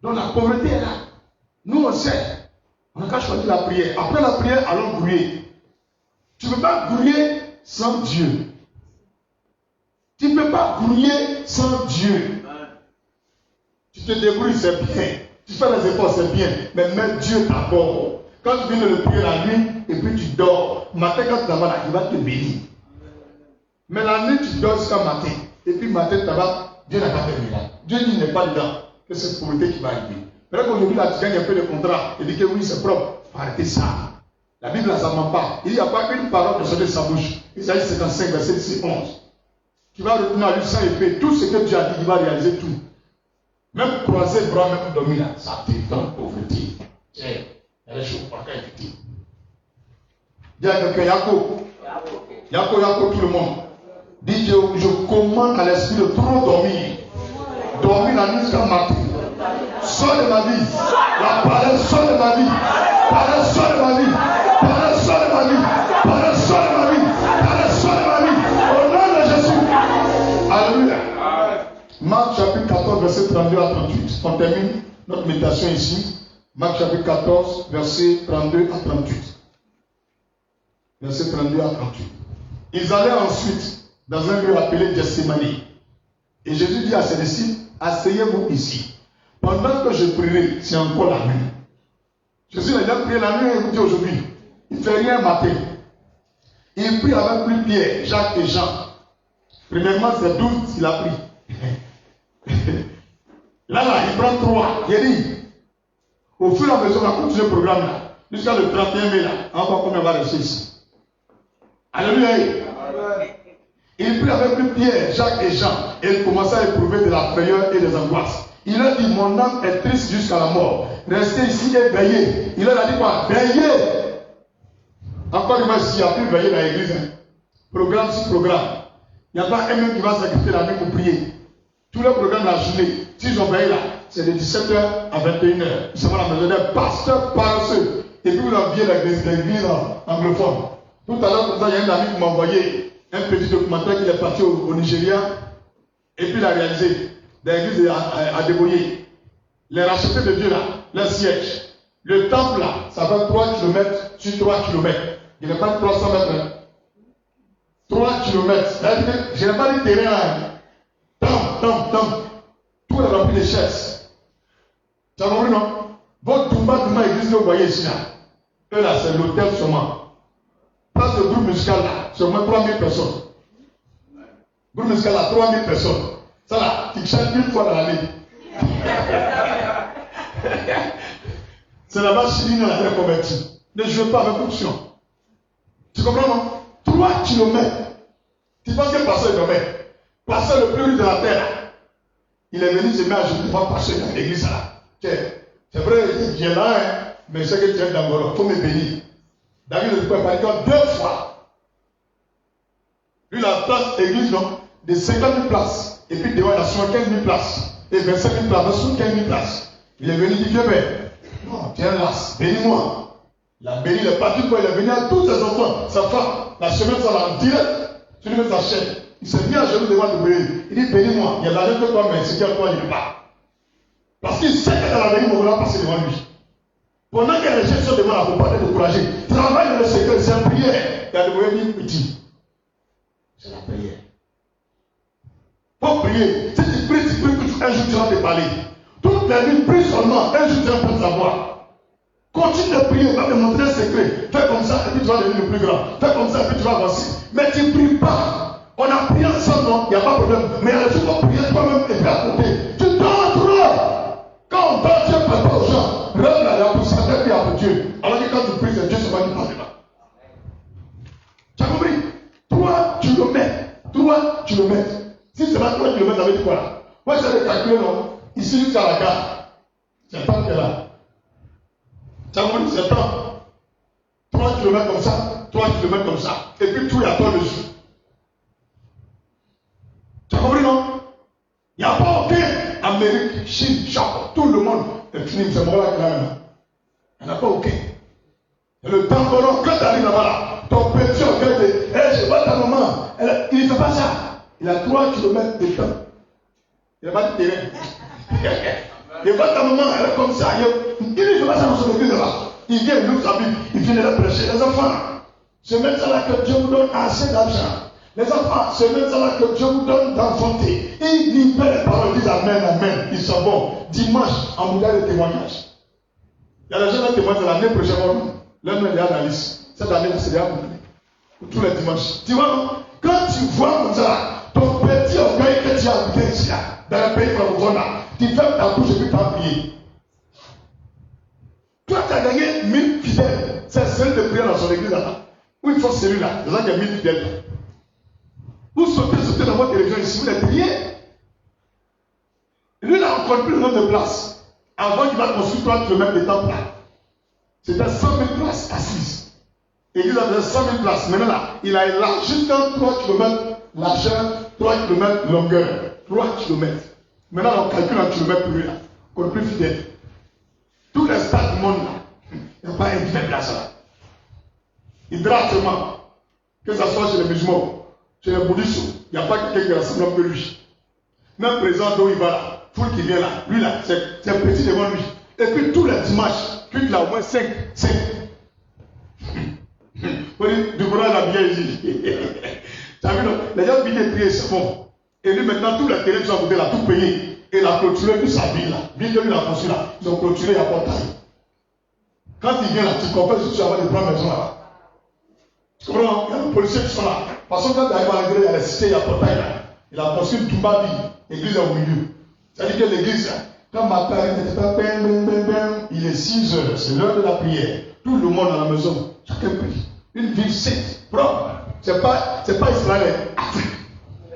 Donc la pauvreté est là. Nous on sait. On n'a qu'à choisir la prière. Après la prière, allons grouiller. Tu ne peux pas grouiller sans Dieu. Tu ne peux pas grouiller sans Dieu. Tu te débrouilles, c'est bien. Tu fais les efforts, c'est bien. Mais mets Dieu d'abord. Quand tu viens de le prier la nuit, et puis tu dors. Matin, quand tu t'avances, il va te bénir. Mais la nuit, tu dors jusqu'à matin. Et puis matin, tu vas, Dieu n'a pas fait miracle. Dieu dit, il n'est pas dedans. Que c'est pauvreté qui va arriver. Mais là, qu'aujourd'hui, là, tu gagnes un peu de contrat. Et dis que oui, c'est propre. Faut arrêter ça. La Bible, ça ne ment pas. Il n'y a pas une parole qui sort de sa bouche. Isaïe 55, verset 10 et 11. Qui va retourner à lui sans épée. Tout ce que Dieu a dit, il va réaliser tout. Même croiser le bras, même pour dormir là, ça te donne pauvreté. Tiens, elle est chaude, pas qu'à éviter. Dis à quelqu'un, Yako, tout le monde. Dis, je commande à l'esprit de trop dormir. Dormir la nuit jusqu'à matin. Sors de ma vie. La parole sort de ma vie. Parole sort de ma vie. Parole sort de ma vie. Parole sort de ma vie. Parole sort de ma vie. Au nom de Jésus. Alléluia. Marc chapitre 14, verset 32 à 38. On termine notre méditation ici. Marc chapitre 14, verset 32 à 38. Verset 32 à 38. Ils allaient ensuite dans un lieu appelé Gethsémani. Et Jésus dit à ses disciples, asseyez-vous ici. Pendant que je prierai, c'est encore la nuit. Jésus a déjà prié la nuit, écoutez aujourd'hui. Il ne fait rien matin. Il prie avec lui Pierre, Jacques et Jean. Premièrement, c'est 12 qu'il a pris. Là, il prend 3. Il dit, au fur et à mesure, on va continuer le programme là. Jusqu'à le 31 mai là. On va voir combien on va rester ici. Alléluia. Il prit avec lui Pierre, Jacques et Jean. Et il commença à éprouver de la frayeur et des angoisses. Il leur dit, mon âme est triste jusqu'à la mort. Restez ici et veillez. Il leur a dit quoi? Veillez. Encore une fois, il n'y a plus veillé dans l'église. Hein. Programme sur programme. Il n'y a pas un même qui va sacrifier la nuit pour prier. Tous les programmes de la journée, s'ils ont veillé là, c'est de 17h à 21h. Ils sont à la maison des pasteurs paresseux. Et puis vous enviez l'église anglophone. Tout à l'heure, il y a un ami qui m'a envoyé un petit documentaire qu'il est parti au Nigeria. Et puis il a réalisé. L'église a débrouillé. Les rachetés de Dieu là, le siège. Le temple là, ça fait 3 km sur 3 km. Il n'est pas de 300 mètres. Hein. 3 km. Je n'ai pas dit terrain là. Tam. Tout est rempli de chaises. Tu as compris, non? Votre Toumba église que vous voyez ici là. Eux là, c'est l'hôtel seulement. Place de groupe musical là, c'est au moins 3000 personnes. Groupe musical là, 3000 personnes. Ça là, tu chantes une fois dans l'année. C'est là-bas, Chine a été converti. Ne jouez pas avec option. Tu comprends, non? 3 km. Tu penses que pasteur dormait? Pasteur le plus riche de la terre. Il est venu se mettre à genoux devant pasteur dans l'église là. C'est vrai, il vient là, hein, mais c'est que tu es dans il faut me bénir. David ne peut pas dire 2 fois. Lui, la place église, non, de 50 000 places. Et puis, devant, il a 75 000 places. Et 25 000 places, 75 000 places. Il est venu dire, Dieu, mais, non, tiens, là, bénis-moi. Il a béni les parties, il est venu à tous ses enfants, sa femme. La semaine, ça va en direct. Tu lui mets sa chaîne. Il s'est mis à genoux devant le béni. Il dit, bénis-moi. Il y a l'argent que toi, mais c'est qu'à toi, il n'est pas. Parce qu'il sait que dans la béni, on va passer devant lui. Pendant que les gens sont devant la faut pas te décourager. Travaille dans le secret, c'est la prière. Il y a des moyens petits. C'est la prière. Faut prier. Si tu pries, un jour tu vas te parler. Toute la vie, prie seulement. Un jour tu vas prendre sa voix. Continue de prier, va te montrer un secret. Fais comme ça, et puis tu vas devenir le plus grand. Fais comme ça, et puis tu vas avancer. Mais tu ne pries pas. On a prié ensemble, non? Il n'y a pas de problème. Mais il y a des jours où on prie toi-même et puis à côté. Tu dors trop. Quand on dort, tu ne parles pas aux gens. Rêve là, il y a pour ça, il y a pour Dieu. Alors que quand tu pries, c'est Dieu qui va nous parler là. Tu as compris? 3 km. 3 km. Si c'est pas 3 km, ça veut dire quoi là? Moi, j'avais calculé, non? Ici jusqu'à la gare. C'est pas que là. Tu as compris? C'est temps. 3 km comme ça, 3 km comme ça. Et puis tout, il y a toi dessus. Tu as compris, non? Il n'y a pas aucun Amérique, Chine, Japon, tout le monde est fini. C'est moi là qui l'a maintenant. Il n'y en a pas aucun. Et le temps qu'on a, quand tu arrives là-bas, là, ton petit orgueil dit, je vois ta maman. Il ne fait pas ça. Il a 3 km de temps. Il n'a pas de terrain. Il voit ta maman, elle est comme ça. Il ne fait pas ça dans son église là. Il vient, il ouvre sa Bible, il vient de la prêcher. Les enfants, c'est même ça là que Dieu vous donne assez d'argent. Les enfants, c'est même ça là que Dieu vous donne d'enfanter. Ils libèrent les paroles, disent Amen, Amen. Ils sont bons. Dimanche, en bouillard de témoignage. Il y a des gens qui témoignent l'année prochaine. L'un est déjà dans la liste. Cette année, c'est déjà pour tous les dimanches. Tu vois, non? Quand tu vois comme ça, ton petit orgueil que tu as habité ici, dans le pays francophone, tu fermes ta bouche et puis tu as prié. Toi, tu as gagné 1000 fidèles. C'est celle de prière dans son église là. Où il faut celui-là. C'est là qu'il y a 1000 fidèles. Vous sautez dans votre télévision ici, vous les priez. Lui, il a encore plus le nombre de places. Avant qu'il va construire 3 km de temple là. C'était 100 000 places assises. L'église avait 100 000 places. Maintenant là, il a élargi jusqu'à 3 km largeur, 3 km longueur. 3 km. Maintenant, on calcule en kilomètres pour lui là. Qu'on est plus fidèle. Tous les stades du monde là, il n'y a pas un faible à ça. Hydratement. Que ce soit chez les musulmans, chez les bouddhistes, il n'y a pas quelqu'un qui ressemble que lui. Même président d'où il va là, foule qui vient là, lui là, c'est petit devant lui. Et puis tous les dimanches, il a au moins 5. Du courage à bien ici. Tu as vu, non? Les gens viennent prier, c'est bon. Et lui maintenant, tous les terrains sont à côté là, tout payé. Et il a clôturé toute sa ville là. Bien que lui l'a construit là, ils ont clôturé la portail. Quand il vient là, tu comprends que tu vas avoir des grandes maisons là. Tu comprends? Il y a des policiers qui sont là. Parce que quand tu arrives à l'Anglais, il y a la cité, il y a portail là. Il a construit une Toumba ville, l'église est au milieu. C'est-à-dire que l'église là, quand ma père il est 6 heures, c'est l'heure de la prière. Tout le monde à la maison, chacun prie. Une ville sainte, propre. C'est pas Israël, Afrique.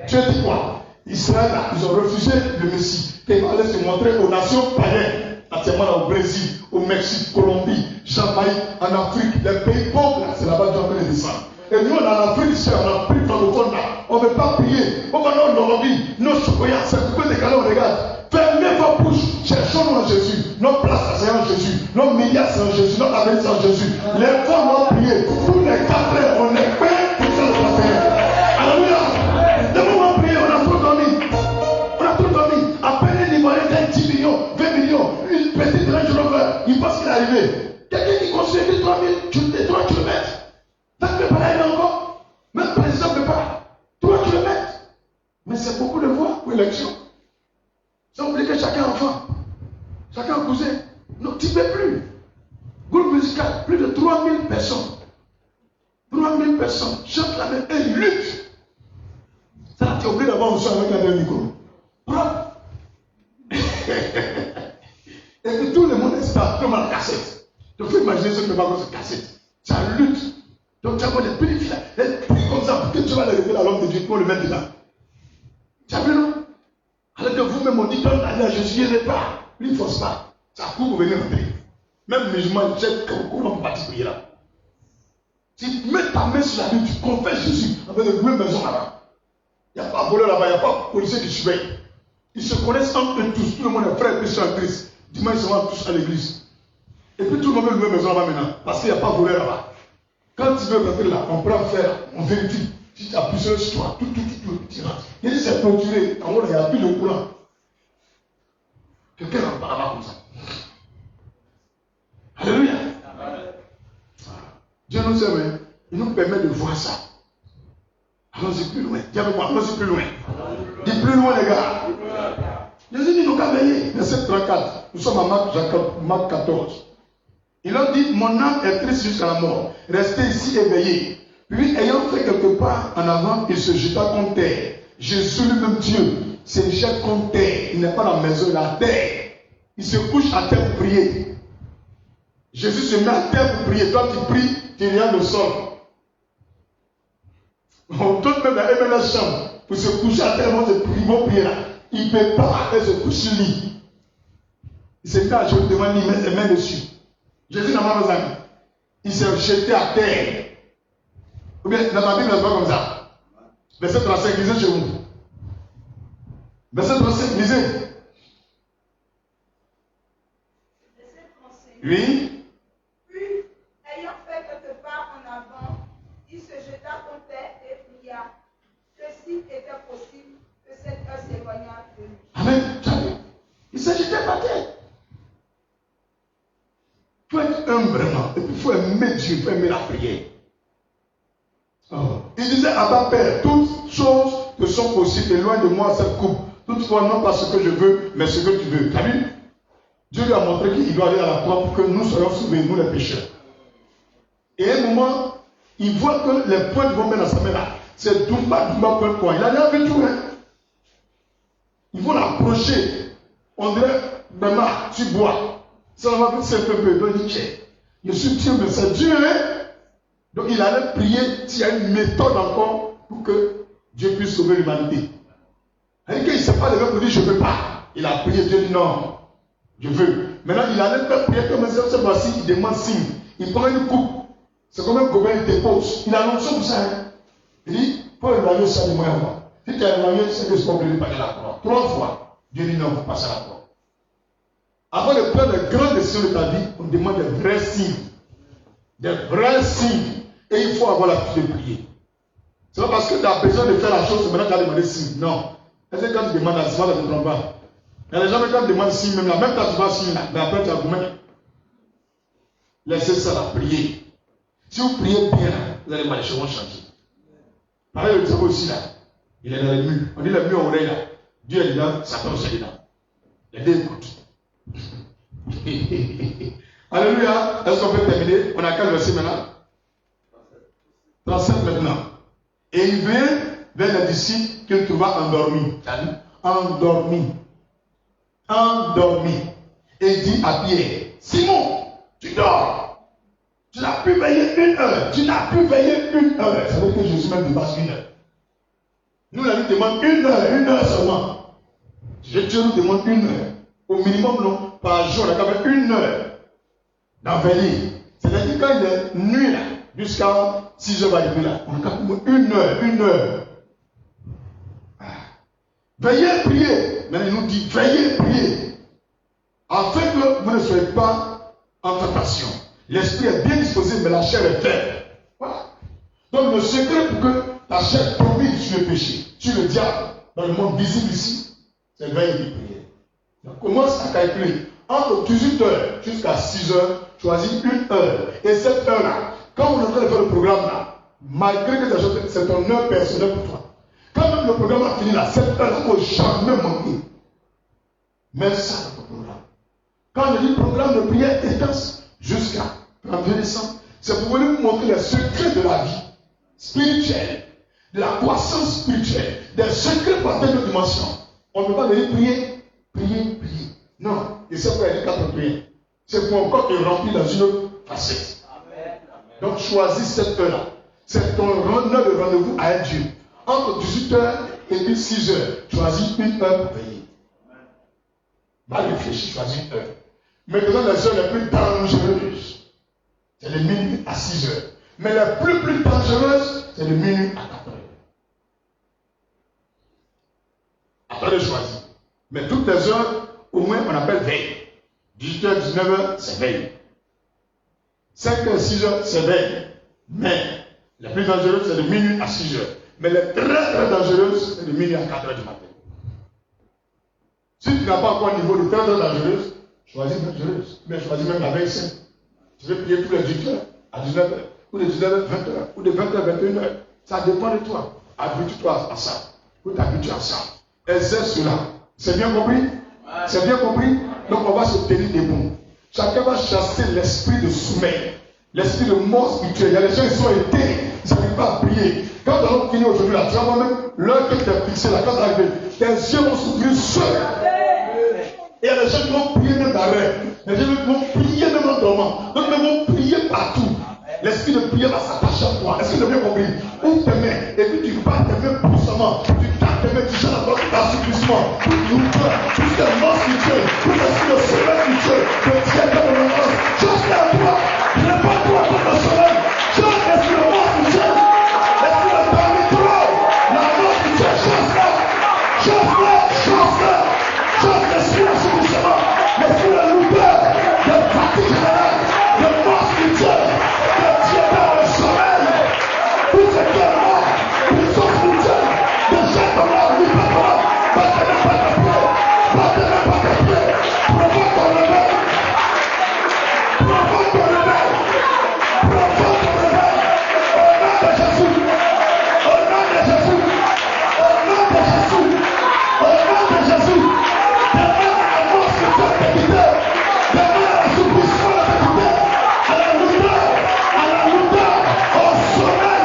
Tu as dit quoi? Israël, là, ils ont refusé le Messie. Qui allait se montrer aux nations païennes. Actuellement là, au Brésil, au Mexique, Colombie, Jamaïque, en Afrique, les pays pauvres, là, c'est là-bas que Dieu veut les descendre. Et nous, on a pris ici, on a pris francophone là. On ne veut pas prier. On va dans nos vies, nos chocolats, c'est coupé des canaux, on regarde. Fermez vos bouches. Cherchons-nous en Jésus. Nos places, c'est en Jésus. Nos milliards, c'est en Jésus. Notre avenir, c'est en Jésus. Les femmes vont prier. Tous les 4 heures, on est prêts pour faire le baptême. Alléluia. De moment prier, on a trop dormi. On a trop dormi. À peine les Libanais gagnent 10 millions, 20 millions. Une petite Range Rover. Il pense qu'il est arrivé. Quelqu'un qui construit 3 km. Faites le pareil encore. Même le président ne peut pas. Mais c'est beaucoup de voix pour l'élection. Ça oublie que chacun enfant, chacun cousin. Non, tu ne peux plus. Groupe musical, plus de 3000 personnes. 3000 personnes chantent la même et luttent. Ça, tu es obligé d'avoir un son avec un micro. Propre. Et puis tout le monde est là, tout le monde cassette. Tu peux imaginer ce que va faire cette cassette. Ça lutte. Donc tu as des petits là. Et puis comme ça, pour que tu vas le révéler à l'homme de Dieu pour le mettre dedans. Tu as vu, non? Alors que vous-même, on dit, donne à Jésus, il n'est pas. Lui, il ne force pas. Ça court pour venir rentrer. Même musulman, tu sais comment on peut prier là. Tu mets ta main sur la Bible, tu confesses Jésus avec de nouvelles maisons là-bas. Il n'y a pas voleur là-bas, il n'y a pas policier qui surveille. Ils se connaissent entre eux tous. Tout le monde est frère et en Christ. Dimanche, ils se rendent tous à l'église. Et puis tout le monde veut louer maison là-bas maintenant. Parce qu'il n'y a pas voleur là-bas. Quand tu veux rentrer là, on prend faire, on vérifie. Si tu as plusieurs sur toi, tout, tu rentres. Il dit c'est clôturé. En gros, il n'y a plus de courant. Quelqu'un rentre là-bas comme ça. Alléluia. Dieu nous aime, il nous permet de voir ça. Allons-y plus loin. Dis avec moi, allons-y plus loin. Dis plus loin, les gars. Jésus dit, nous qu'à veiller. Verset 34. Nous sommes à Marc 14. Il leur dit, mon âme est triste jusqu'à la mort. Restez ici éveillés. Puis, ayant fait quelque part en avant, il se jeta contre terre. Jésus lui-même Dieu se jette contre terre. Il n'est pas dans la maison, il est à terre. Il se couche à terre pour prier. Jésus se met à terre pour prier. Toi, tu pries, tu regardes le sol. On tourne même dans la chambre pour se coucher à terre, ils vont prier là. Il ne peut pas se coucher sur le lit. Il s'est mis à genoux devant lui, il met ses mains dessus. Jésus n'a pas besoin. Il s'est jeté à terre. Ou bien, dans ma Bible, c'est pas comme ça. Verset 35, lisez chez vous. Verset 35, lisez. Verset 35. Oui. Puis, ayant fait quelque part en avant, il se jeta contre terre et pria que s'il était possible, que cette heure s'éloignât de lui. Amen. Il s'est jeté par terre. Il faut être humble vraiment. Et puis il faut aimer Dieu, il faut aimer la prière. Il disait à ma Père, toutes choses que sont possibles, éloigne de moi cette coupe. Toutefois, non pas ce que je veux, mais ce que tu veux. Tu as vu? Dieu lui a montré qu'il doit aller à la croix pour que nous soyons sauvés, nous les pécheurs. Et à un moment, il voit que les points vont mettre dans sa main là, c'est Dumba, point. Il a rien vu tout, hein. Ils vont l'approcher. On dirait, Bema, tu bois. Ça va faire c'est un peu. Donc il dit, je suis Dieu, mais c'est Dieu, hein. Donc il allait prier s'il y a une méthode encore pour que Dieu puisse sauver l'humanité. Il ne s'est pas levé pour dire je ne veux pas. Il a prié, Dieu dit non, je veux. Maintenant il allait faire prier comme cette fois-ci, il demande signe. Il prend une coupe. C'est comme un copain, il dépose. Il annonce tout ça. Hein. Il dit, il faut éloigner ça de moi à moi. Si tu as éloigné, c'est que je peux obligé de passer la croix. 3 fois. Dieu dit non, il faut passer la croix. Avant de prendre les grandes décisions de ta vie, on demande des vrais signes. Des vrais signes. Et il faut avoir l'habitude de prier. C'est pas parce que tu as besoin de faire la chose, maintenant tu as demandé signe. Non. Est-ce que quand tu demandes à signe, tu ne te trompes pas. Il y a des gens qui quand tu demandes signe, même là, même quand tu vas signe là, mais après tu as gourmet. Laissez ça là, prier. Si vous priez bien, vous allez voir les choses vont changer. Pareil, le diable aussi là, il est dans les murs. On dit les murs oreilles là. Dieu est dedans, Satan aussi est dedans. Les deux écoutent. Alléluia. Est-ce qu'on peut terminer? On a quel verset maintenant? 37 maintenant. Et il vient vers les disciples qu'il trouva endormis. Endormis. Endormis. Et il dit à Pierre, Simon, tu dors. Tu n'as plus veillé 1 heure. Tu n'as plus veillé 1 heure. Ça veut dire que Jésus même dépasse 1 heure. Nous, la lui demande 1 heure seulement. Dieu nous demande 1 heure. Au minimum, non, par jour, on a quand même 1 heure dans veiller. C'est-à-dire quand il est nuit là, jusqu'à 6 heures de nuit là, on a quand même 1 heure. Veillez, priez. Mais il nous dit, veillez, priez. Afin que vous ne soyez pas en tentation. L'esprit est bien disposé, mais la chair est faible. Voilà. Donc le secret pour que la chair domine sur le péché, sur le diable, dans le monde visible ici, c'est veiller et prier. Donc commence à calculer. Entre 18h jusqu'à 6h, choisis 1 heure. Et cette heure-là, quand vous êtes en train de faire le programme là, malgré que c'est ton heure personnelle pour toi, Quand même le programme a fini là, cette heure-là, il ne faut jamais manquer. Mets ça dans ton programme. Quand je dis programme de prière intense, jusqu'à 31 décembre, c'est pour venir vous montrer les secrets de la vie spirituelle, de la croissance spirituelle, des secrets pour atteindre une dimension. On ne peut pas venir prier, prier, prier. Non, et c'est pour aller 4 prières. C'est pour encore te remplir dans une autre facette. Donc choisis cette heure-là. C'est ton heure de rendez-vous à Dieu. Entre 18h et puis 6h, choisis une heure pour veiller. Va réfléchir, choisis une heure. Maintenant, les heures les plus dangereuses, c'est de minuit à 6h. Mais les plus dangereuses, c'est de minuit à 4h. Attends de choisir. Mais toutes les heures, au moins, on appelle veille. 18h, 19h, c'est veille. 5h, 6h, c'est veille. Mais les plus dangereuses, c'est de minuit à 6h. Mais les très dangereuses, c'est de minuit à 4h du matin. Si tu n'as pas encore un niveau de très dangereuse, choisis dangereuse. Mais choisis même la veille sainte. Tu veux prier tous les 18h à 19h, ou de 19h à 20h, ou de 20h à 21h. Ça dépend de toi. Habitue-toi à ça. Ou t'habitues à ça. Exerce cela. C'est bien compris? C'est bien compris? Donc on va se tenir debout. Chacun va chasser l'esprit de sommeil, l'esprit de mort spirituelle. Il y a des gens qui sont éteints, ils n'arrivent pas à prier. Quand nous allons finir aujourd'hui là, tu vas voir même l'heure que tu as fixée là, quand tu arrives, tes yeux vont s'ouvrir seuls. Et il y a des gens qui vont prier même d'arrêt. Les gens qui vont prier même en dormant. Donc ils vont prier partout. L'esprit de prière va s'attacher à toi. Est-ce que tu as bien compris? Ouvre tes mains et puis tu bats tes mains puissamment. Tu tapes tes mains, tu chantes la porte d'assouplissement. Tout l'ouvre, tout ce mort spirituel, tout l'esprit de sommeil spirituel, de tiers de l'honneur. Juste à toi, réponds-toi contre le sommeil. Chante l'esprit de mort spirituel, l'esprit de dormir trop. La mort spirituelle, chante-la, chante-la, chante-la. Chante l'esprit d'assouplissement, l'esprit de lourdeur, de fatigue générale, de mort spirituelle. Tout ce qui est mort, puissance spirituelle, de chaque homme, lui pas toi, battez-le pas tes pieds, battez-le pas tes pieds, provoque ton réveil, provoque ton réveil, provoque ton réveil, au nom de Jésus, au nom de Jésus, au nom de Jésus, au nom de Jésus, demande à la mort spirituelle de quitter, demande à l'assouplissement de quitter, à la lourdeur, au sommeil.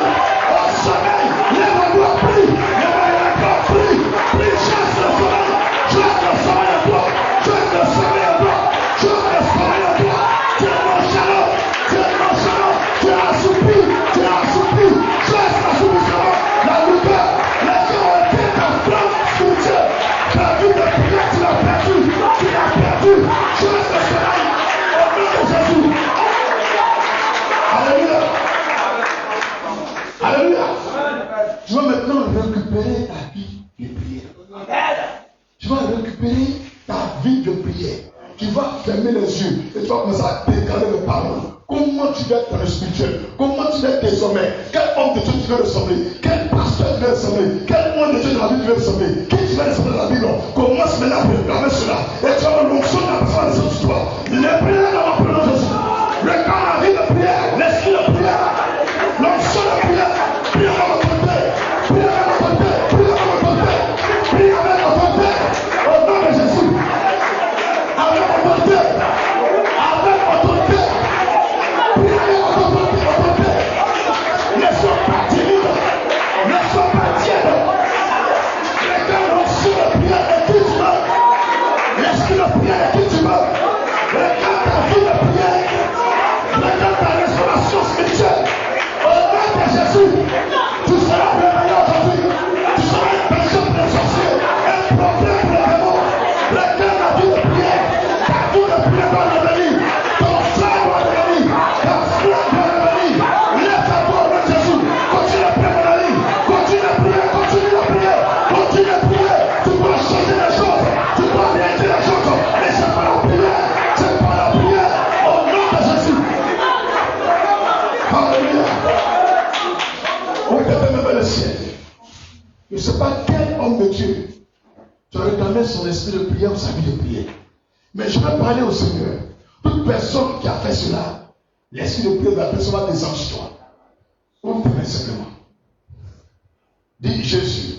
Sommeil, lève-toi, prie, lève-toi, prie, prie, chasse le sommeil, chasse le sommeil à toi, chasse le sommeil à toi, chasse le sommeil à toi, tu es nonchalant, tu es assoupi, chasse l'assouplissement, la lourdeur, les gens ont été ta flamme spirituelle, perdu de prière, tu l'as perdu, chasse le sommeil, au nom de Jésus. Alléluia. Alléluia. Tu vas maintenant récupérer ta vie de prière. Tu vas récupérer ta vie de prière. Tu vas fermer les yeux et tu vas commencer à décaler les paroles. Comment tu vas être dans le spirituel? Comment tu vas être désormais? Quel homme de Dieu tu veux ressembler? Quel pasteur tu veux ressembler? Quel homme de Dieu dans la vie tu veux ressembler? Qui tu veux ressembler dans la Bible? Commence maintenant à proclamer cela. Et tu vas l'onction de la personne des autres toi. Les prières dans ma prénom Jésus. Le corps, la vie de prière, l'esprit de prière, l'onction de prière. Prie avec autorité, prie avec autorité, prie avec autorité, prie avec autorité, au nom de Jésus. Avec autorité, avec autorité, prie avec autorité. Ne sois pas timide, ne sois pas tiède. Regarde l'onction de prière et qui tu veux, l'esprit de prière et qui tu veux. Regarde ta vie de prière, regarde ta restauration spirituelle. Au nom de Jésus, tu seras réveillé aujourd'hui. Tu seras une personne de sorcier, un problème pour les démons. Regarde la vie de prière. Ta vie de prière doit revenir. Ton frère doit revenir. Ta frère doit revenir. Lève-toi au nom de Jésus. Continue à prier mon ami. Continue à prier, continue à prier. Continue à prier. Tu dois changer les choses. Tu dois arrêter les choses. Mais c'est pas la prière. C'est pas la prière. Au nom de Jésus. Alléluia. Regardez même le ciel. Je ne sais pas quel homme de Dieu tu as réclamé son esprit de prière ou sa vie de prière. Mais je vais parler au Seigneur. Toute personne qui a fait cela, l'esprit de prière de la personne va descendre sur toi. Ouvre tes mains simplement. Dis Jésus,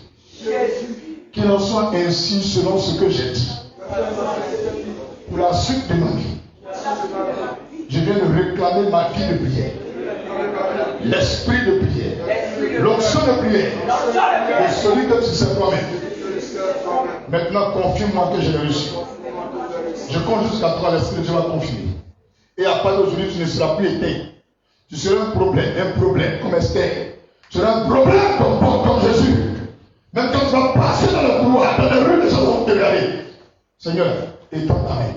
qu'il en soit ainsi selon ce que j'ai dit. Pour la suite de ma vie, je viens de réclamer ma vie de prière. L'esprit de prière. L'onction de prière. Et celui que tu sais toi-même. Maintenant, confirme-moi que je l'ai reçu. Je compte jusqu'à toi, l'esprit de Dieu va confirmer. Et à partir d'aujourd'hui, tu ne seras plus éteint. Tu seras un problème comme Esther. Tu seras un problème comme Jésus. Même quand tu vas passer dans le couloir, dans les rues, les gens vont te regarder. Seigneur, étends ta main.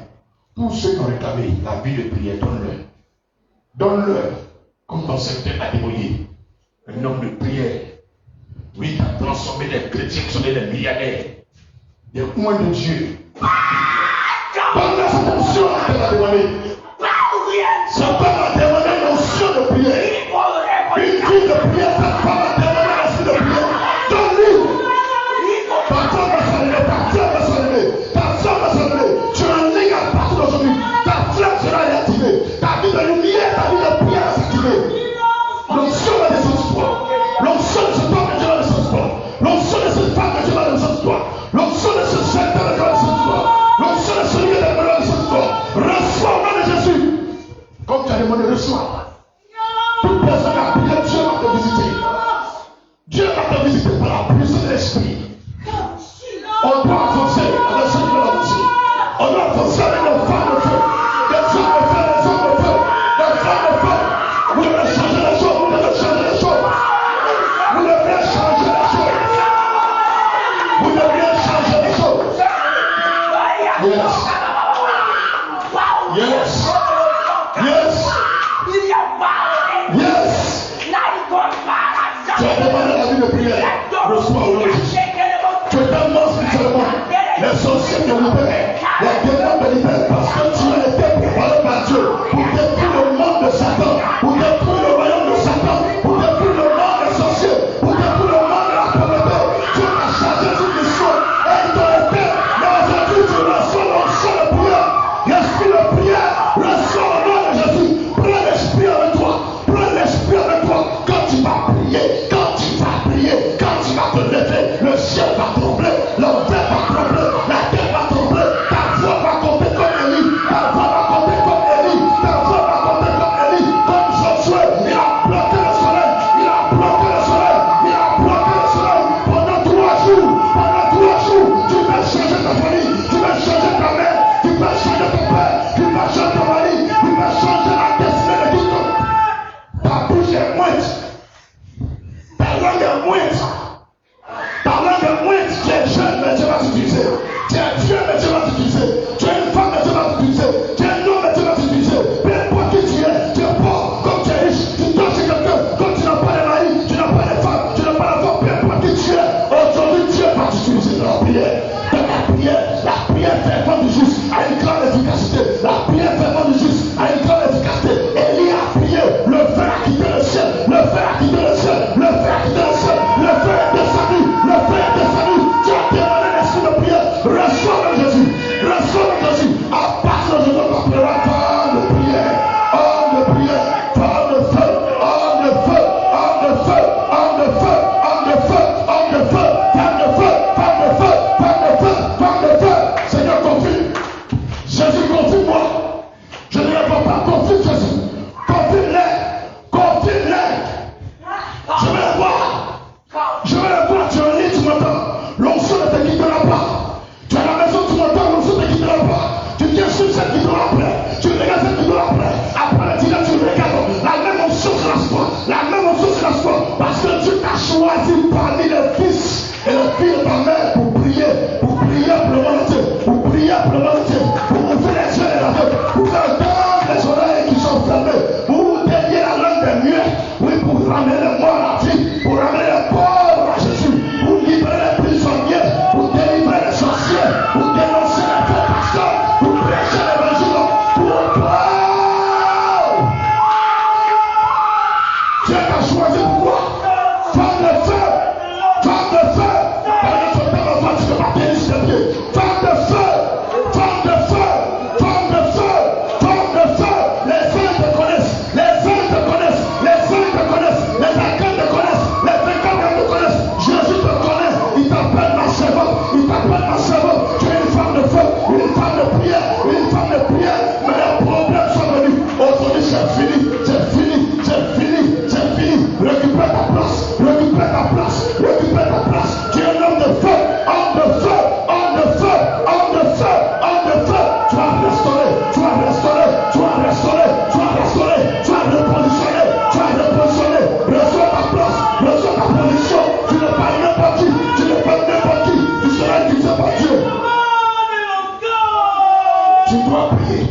Tous ceux qui ont réclamé la vie de prière, donne-leur. Donne-leur, comme ton secteur a débrouillé, un homme de prière. Oui, qui a transformé les chrétiens qui sont des milliardaires, des coins de Dieu. Donne-leur cette option qu'elle a demandé. Sa femme a demandé une option de prière. Une vie de prière, sa femme a demandé une option de prière. Donne-lui. Personne va s'enlever, personne va s'enlever, personne va s'enlever. Tu es en ligne à partir d'aujourd'hui. Ta flamme sera réactivée. Ta vie de lumière, ta vie de prière va s'activer. L'onction va descendre sur toi. L'onction de ce homme de Dieu va descendre sur toi. L'onction de cette femme de Dieu va descendre sur toi. L'onction de ce secteur de Dieu va descendre sur toi. L'onction de celui qui est va descendre sur toi. Reçois au nom de Jésus. Comme tu as demandé, reçois. Toute personne a prié, Dieu va te visiter. Dieu va te visiter par la puissance de l'esprit. On doit avancer avec ce qui veut avancer. On doit avancer avec nos femmes de feu. Des hommes de feu, des hommes de feu, des femmes de feu. Vous devez changer les choses, vous devez changer les choses. Vous devez changer les choses. Vous devez changer les choses. Yes. Yes. Yes. Yes. Tu as demandé la vie de prière. Reçois au nom de Jésus. Tu es tellement spécialement les sorciers de libérer, les démons de libérer, parce que tu as été préparé par Dieu pour détruire le monde de Satan, pour détruire le royaume de Satan, pour détruire le monde des sorciers, pour détruire le monde de la pauvreté. Dieu t'a chargé d'une mission et il t'a été. Mais aujourd'hui, tu reçois l'onction de prière, l'esprit de prière, reçois au nom de Jésus. Prends l'esprit avec toi, prends l'esprit avec toi. Quand tu vas prier, quand tu vas prier, quand tu vas te lever, le ciel va trembler, l'enfer va trembler, la terre va trembler, ta voix va compter comme Élie, ta voix va compter comme Élie, ta voix va compter comme Élie, comme Josué, il a bloqué le soleil, il a bloqué le soleil, il a bloqué le soleil pendant 3 jours, tu vas changer ta famille, tu vas changer ta mère, tu vas changer ton père, tu vas changer ton mari, tu vas changer la destinée de tout le monde. Ta bouche est moite, ta langue est moite. Ta langue est moite, tu es jeune, mais Dieu va t'utiliser. Tu es vieux, mais Dieu va t'utiliser. Tu es une femme, mais Dieu va t'utiliser. Tu es un homme, mais Dieu va t'utiliser. Peu importe qui tu es pauvre, comme tu es riche, tu dois chez quelqu'un, comme tu n'as pas de mari, tu n'as pas de femme, tu n'as pas d'enfant, peu importe qui tu es. Aujourd'hui, Dieu va t'utiliser dans la prière. Dans la prière fervente du juste a une grande efficacité. La prière fervente du juste a une grande efficacité. Élie a prié, le feu a quitté le ciel, le feu a quitté le ciel, le feu a quitté le ciel, le feu est descendu, le feu est descendu. Tu as demandé l'esprit de prière, reçois de Jésus, reçois de Jésus. À partir de Jésus, on t'appellera femme de prière, homme de prière, femme de feu, homme de feu, homme de feu, homme de feu, homme de feu, homme de feu, femme de feu, femme de feu, femme de feu, femme de feu. Seigneur, confirme. Jésus, confirme-moi. Je ne réponds pas, confirme Jésus. Confirme-les. Confirme-les. Je vais les voir. Je vais les voir. Tu es en ligne, tu m'entends. L'onction ne te quittera pas. Tu es à la maison, tu m'entends. L'onction ne te quittera pas. Tu viens sur cette vidéo après. Tu regardes cette vidéo après. Après le dîner, tu regardes. La même onction sera sur toi. La même onction sera sur toi. Parce que Dieu t'a choisi parmi les fils et les filles de ta mère pour prier pour le monde entier. Pour prier pour le monde entier. Pour ouvrir les yeux et les aveugles. Pour faire entendre les oreilles qui sont fermées. Pour délier la langue des muets. Oui, pour ramener les morts à la vie. Pour ramener les pauvres à Jésus. Pour libérer les prisonniers. Pour délivrer les sorciers. Pour dénoncer les faux pasteurs. Pour prêcher l'évangile. Dieu t'a choisi pourquoi? Femme de feu. Femme de feu. Femme de feu. Femme de feu. Femme de feu. Femme de feu. Femme de feu. Les saints te connaissent. Les saints te connaissent. Les saints te connaissent. Les arcans te place. Récupère ta place. Tu es un homme de feu. Homme de feu. Homme de feu. Homme de feu. Homme de feu. Tu vas restaurer. Tu vas restaurer. Tu vas restaurer. Tu vas restaurer. Tu vas repositionner. Tu vas repositionner. Reçois ta place. Reçois ta position. Tu n'es pas n'importe qui. Tu n'es pas n'importe qui. Tu seras utilisé par Dieu. Tu dois prier.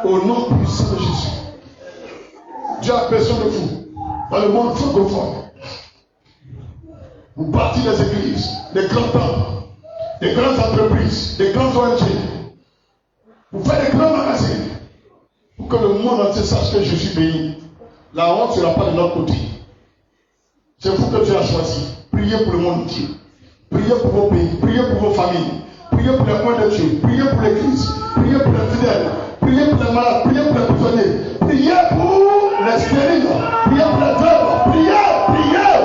Au nom puissant de Jésus. Dieu a besoin de vous. Dans le monde francophone. Vous bâtissez des églises, des grands temples, des grandes entreprises, des grandes ONG. Vous faites des grands magasins. Pour que le monde entier sache que je suis béni. La honte ne sera pas de notre côté. C'est vous que Dieu a choisi. Priez pour le monde entier. Priez pour vos pays. Priez pour vos familles. Priez pour les coins de Dieu. Priez pour l'église. Priez pour les fidèles. Priez pour les malades. Priez pour les prisonniers. Priez pour les stériles. Priez pour les veuves. Priez. Priez.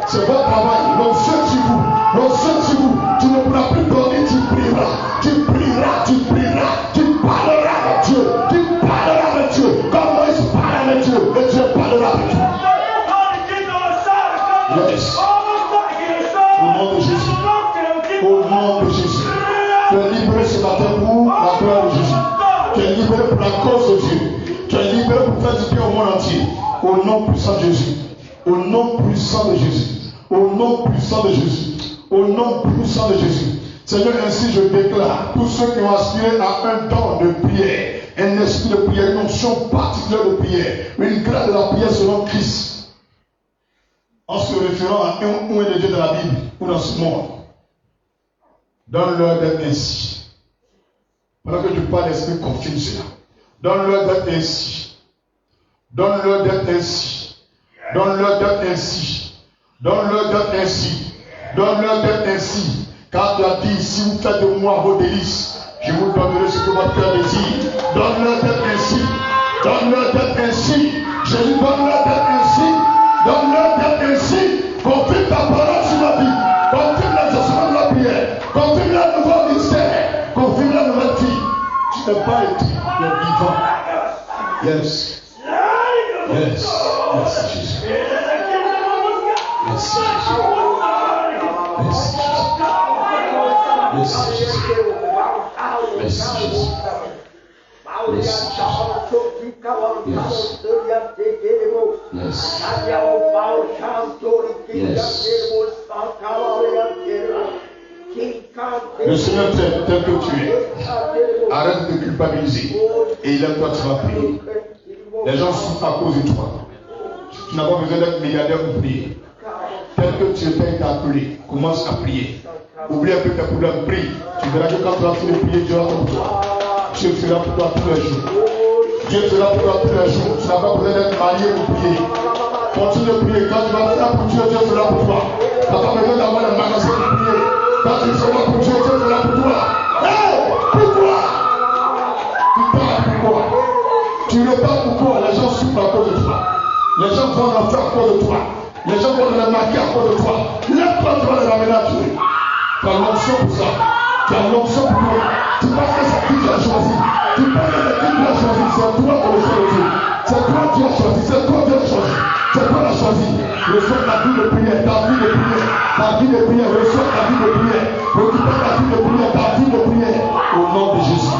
C'est votre travail. L'onction sur vous. L'onction sur vous. Tu ne pourras plus dormir. Tu prieras. Tu prieras. Tu prieras. Tu parleras avec Dieu. Tu parleras avec Dieu. Comme Moïse parle avec Dieu. Et Dieu parlera avec toi. Yes. Au nom de Jésus. Au nom de Jésus. Tu es libéré ce matin pour la gloire de Jésus. Tu es libéré pour la cause de Dieu. Tu es libéré pour faire du bien au monde entier. Au nom puissant de Jésus. Au nom puissant de Jésus. Au nom puissant de Jésus. Au nom puissant de Jésus. Seigneur, ainsi je déclare tous ceux qui ont aspiré à un don de prière, un esprit de prière, une onction particulière de prière, une grâce de la prière selon Christ. En se référant à un ou un des dieux de la Bible ou dans ce monde. Donne-leur d'être ainsi. Pendant que tu parles, l'esprit confirme cela. Donne-leur d'être ainsi. Donne-leur d'être ainsi. Donne-leur d'être ainsi. Donne-leur d'être ainsi. Donne-leur d'être ainsi. Car tu as dit, si vous faites de moi vos délices, je vous donnerai ce que votre cœur désire. Donne-leur d'être ainsi. Donne-leur d'être ainsi. Jésus, donne-leur d'être ainsi. Donne-leur d'être ainsi. Confirme ta parole sur ma vie. Confirme l'exaucement de la prière. Confirme la nouveau ministère. Confirme la nouvelle vie. Tu n'es pas écrit, tu es vivant. Yes. Yes. Merci Jésus. Merci Jésus. Merci Jésus. Merci Jésus. Merci Jésus. Merci Jésus. Yes. Yes. Yes. Le Seigneur t'aime tel que tu es. Arrête de culpabiliser. Et il aime toi, tu vas prier. Les gens souffrent à cause de toi. Tu n'as pas besoin d'être milliardaire pour prier. Tel que tu étais appelé, commence à prier. Oublie un peu tes problèmes, prie. Tu verras que quand tu vas finir de prier, Dieu va pour toi. Dieu sera pour toi tous les jours. Dieu sera pour toi tous les jours. Tu n'as pas besoin d'être marié pour prier. Continue de prier. Quand tu vas faire pour Dieu, Dieu sera pour toi. Tu n'as pas besoin d'avoir un magasin pour prier. Quand tu seras pour Dieu, Dieu sera pour toi. Hey! Pourquoi? Tu parles pourquoi? Tu ne parles pourquoi? Les gens souffrent à cause de toi. Les gens vont en faire à cause de toi. Les gens vont les marquer à cause de toi. Lève-toi, tu vas les ramener à Dieu. Tu as l'onction pour ça. Tu as l'onction pour toi. Tu penses que c'est qui tu as choisi. Tu penses que c'est qui tu as choisi. C'est toi pour le choix de Dieu. C'est toi qui as choisi. C'est toi qui as choisi. C'est toi qui as choisi. Reçois ta vie de prière. Ta vie de prière. Ta vie de prière. Reçois ta vie de prière. Récupère ta vie de prière. Ta vie de prière. Au nom de Jésus.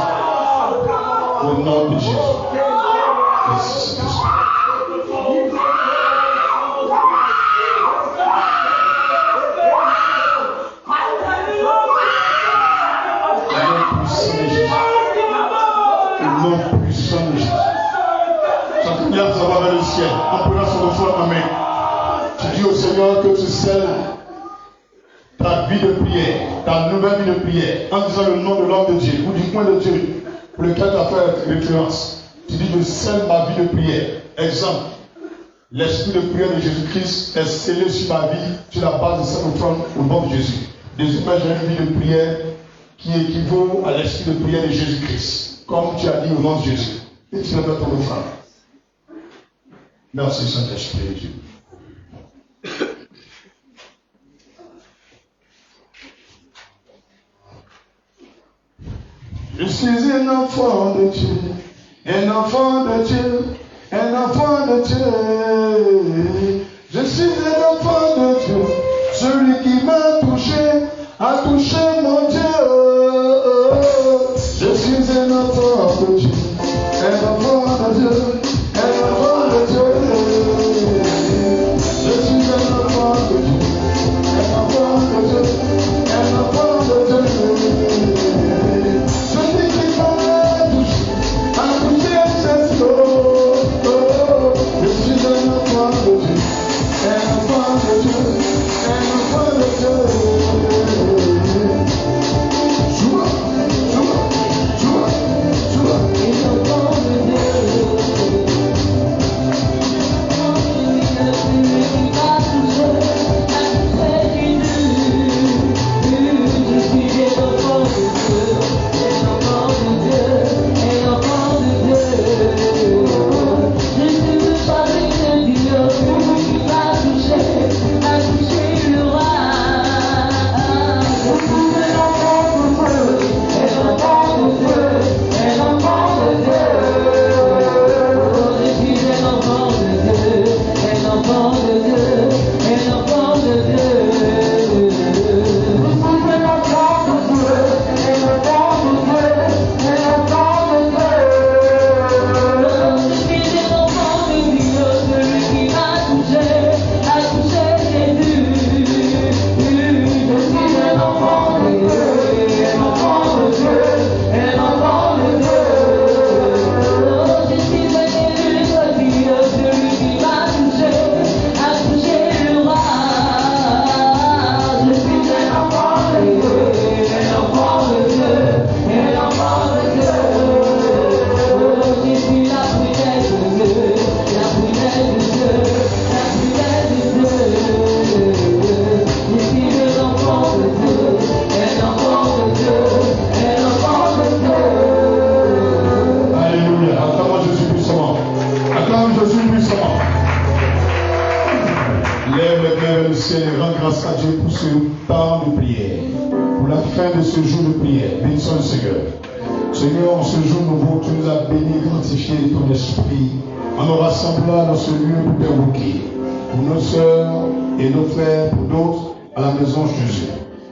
Au nom de Jésus. Merci Saint-Esprit. Au nom puissant de Jésus. Chacun vient de savoir vers le ciel. En prenant son foi en main. Tu dis au Seigneur que tu scelles ta vie de prière, ta nouvelle vie de prière, en disant le nom de l'homme de Dieu ou du point de Dieu pour lequel tu as fait référence. Tu dis je scelle ma vie de prière. Exemple, l'esprit de prière de Jésus-Christ est scellé sur ma vie, sur la base de cette offrande au nom de Jésus. Désormais, j'ai une vie de prière qui équivaut à l'esprit de prière de Jésus-Christ. Comme tu as dit au nom de Jésus. Et tu lèves ton offrande. Merci Saint-Esprit de Dieu. Je suis un enfant de Dieu. un enfant de Dieu, un enfant de Dieu. Je suis un enfant de Dieu, celui qui m'a touché, a touché mon Dieu. Je suis un enfant de Dieu, un enfant de Dieu, un enfant de Dieu. Je suis un enfant de Dieu, un enfant de Dieu, un enfant de Dieu. Celui qui m'a touché, a touché ses flots. Je suis un enfant de Dieu, un enfant de Dieu, un enfant de Dieu. Joie, joie, joie, joie. Un enfant de Dieu.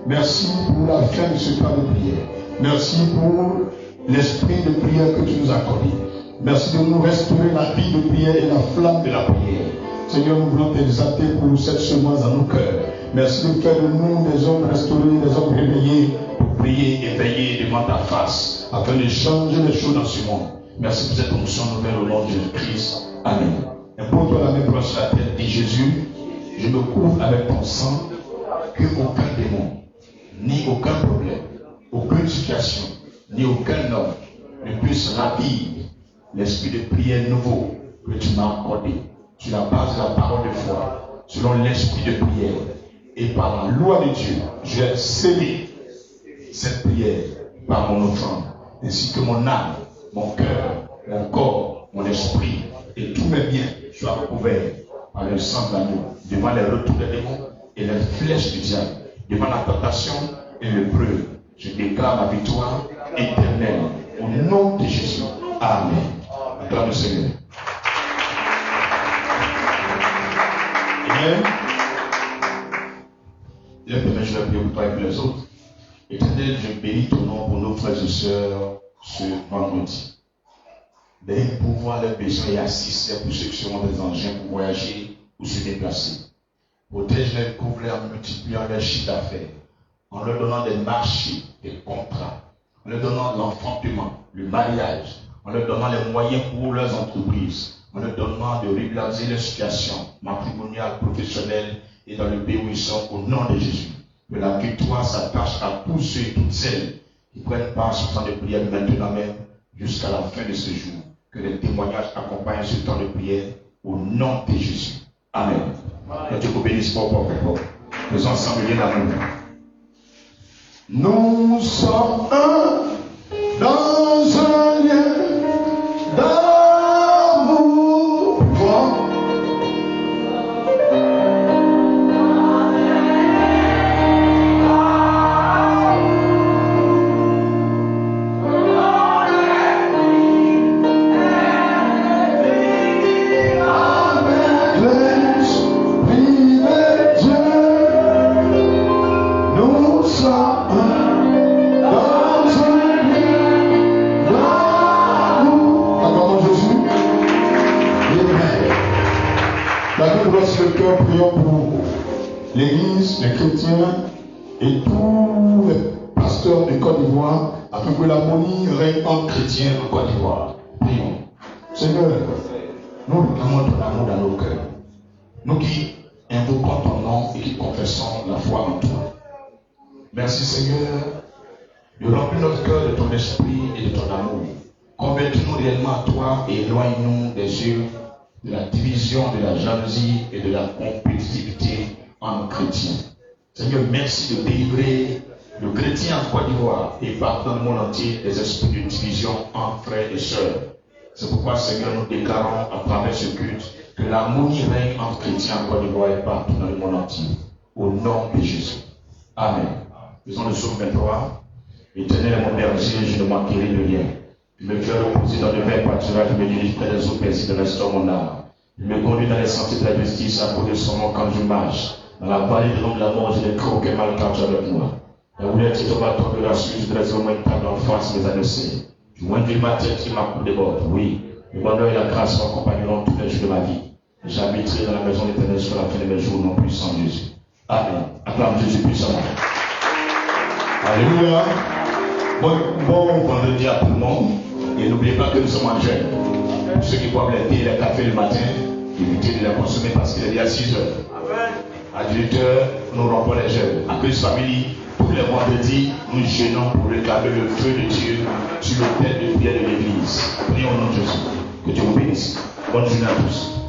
Merci pour la fin de ce temps de prière. Merci pour l'esprit de prière que tu nous as accordé. Merci de nous restaurer la vie de prière et la flamme de la prière. Seigneur, nous voulons t'exalter pour cette semence dans nos cœurs. Merci de faire de nous des hommes restaurés, des hommes réveillés pour prier et veiller devant ta face afin de changer les choses dans ce monde. Merci pour cette onction nouvelle au nom de Jésus-Christ. Amen. Impose-toi la main droite sur la tête. Dis Jésus, je me couvre avec ton sang, que aucun démon, ni aucun problème, aucune situation, ni aucun homme ne puisse ravir l'esprit de prière nouveau que tu m'as accordé sur la base de la parole de foi, selon l'esprit de prière. Et par la loi de Dieu, je vais sceller cette prière par mon offrande, ainsi que mon âme, mon cœur, mon corps, mon esprit et tous mes biens soient recouverts par le sang de l'agneau, devant les retours des démons et les flèches du diable, devant la tentation et l'épreuve. Je déclare ma victoire éternelle au nom de Jésus. Amen. Acclame le Seigneur. Amen. Je vais prier pour toi et pour les autres. Éternel, je bénis ton nom pour nos frères et sœurs ce vendredi. Bénis pour pouvoir les besoins et assister pour ceux qui seront des engins pour voyager ou se déplacer. Protège-les, couvre-les en multipliant leurs chiffres d'affaires, en leur donnant des marchés, des contrats, en leur donnant l'enfantement, le mariage, en leur donnant les moyens pour leurs entreprises, en leur donnant de régulariser leur situation matrimoniale, professionnelle et dans le pays où ils sont, au nom de Jésus. Que la victoire s'attache à tous ceux et toutes celles qui prennent part à ce temps de prière maintenant même jusqu'à la fin de ce jour. Que les témoignages accompagnent ce temps de prière au nom de Jésus. Amen. Que Dieu vous bénisse pour vous. Faisons ensemble bien l'amour. Nous sommes un dans un lieu d'amour. doigts sur le cœur, prions pour l'Église, les chrétiens et tous les pasteurs de Côte d'Ivoire, afin que l'harmonie règne entre chrétiens en Côte d'Ivoire. Prions. Seigneur, nous réclamons ton amour dans nos cœurs. Nous qui invoquons ton nom et qui confessons la foi en toi. Merci Seigneur de remplir notre cœur de ton esprit et de ton amour. Convertis-nous réellement à toi et éloigne-nous des yeux de la division, de la jalousie et de la compétitivité entre chrétiens. Seigneur, merci de délivrer le chrétien en Côte d'Ivoire et partout dans le monde entier des esprits de division entre frères et sœurs. C'est pourquoi, Seigneur, nous déclarons à travers ce culte que l'harmonie règne entre chrétiens en Côte d'Ivoire et partout dans le monde entier. Au nom de Jésus. Amen. Faisons le psaume 23. Éternel est mon berger, je ne manquerai de rien. Il me fait reposer dans le vert pâturage, je me dirige près des eaux paisibles, restaure mon âme. Il me conduit dans les sentiers de la justice, à cause de son nom quand je marche. Dans la vallée de l'ombre de la mort, je n'ai cru aucun mal quand tu es avec moi. La houlette et ton bâton de la suite, je dresse au moins une table en face mes annoncés. Tu moindris ma tête qui m'a coupé des bords. Oui, le bonheur et la grâce m'accompagneront tous les jours de ma vie. J'habiterai dans la maison de l'Éternel sur la fin de mes jours, non puissant Jésus. Amen. Acclame Jésus puissamment. Alléluia. Bon vendredi à tout le monde. Et n'oubliez pas que nous sommes en jeûne. Ceux qui boivent les thés et les cafés le matin, évitez de les consommer parce qu'il est déjà 6 heures. À 18 heures, nous rompons les jeûnes. À Christ Family, tous les vendredis, nous jeûnons pour réclamer le feu de Dieu sur l'autel de prière de l'église. Prions au nom de Jésus. Que Dieu vous bénisse. Bonne journée à tous.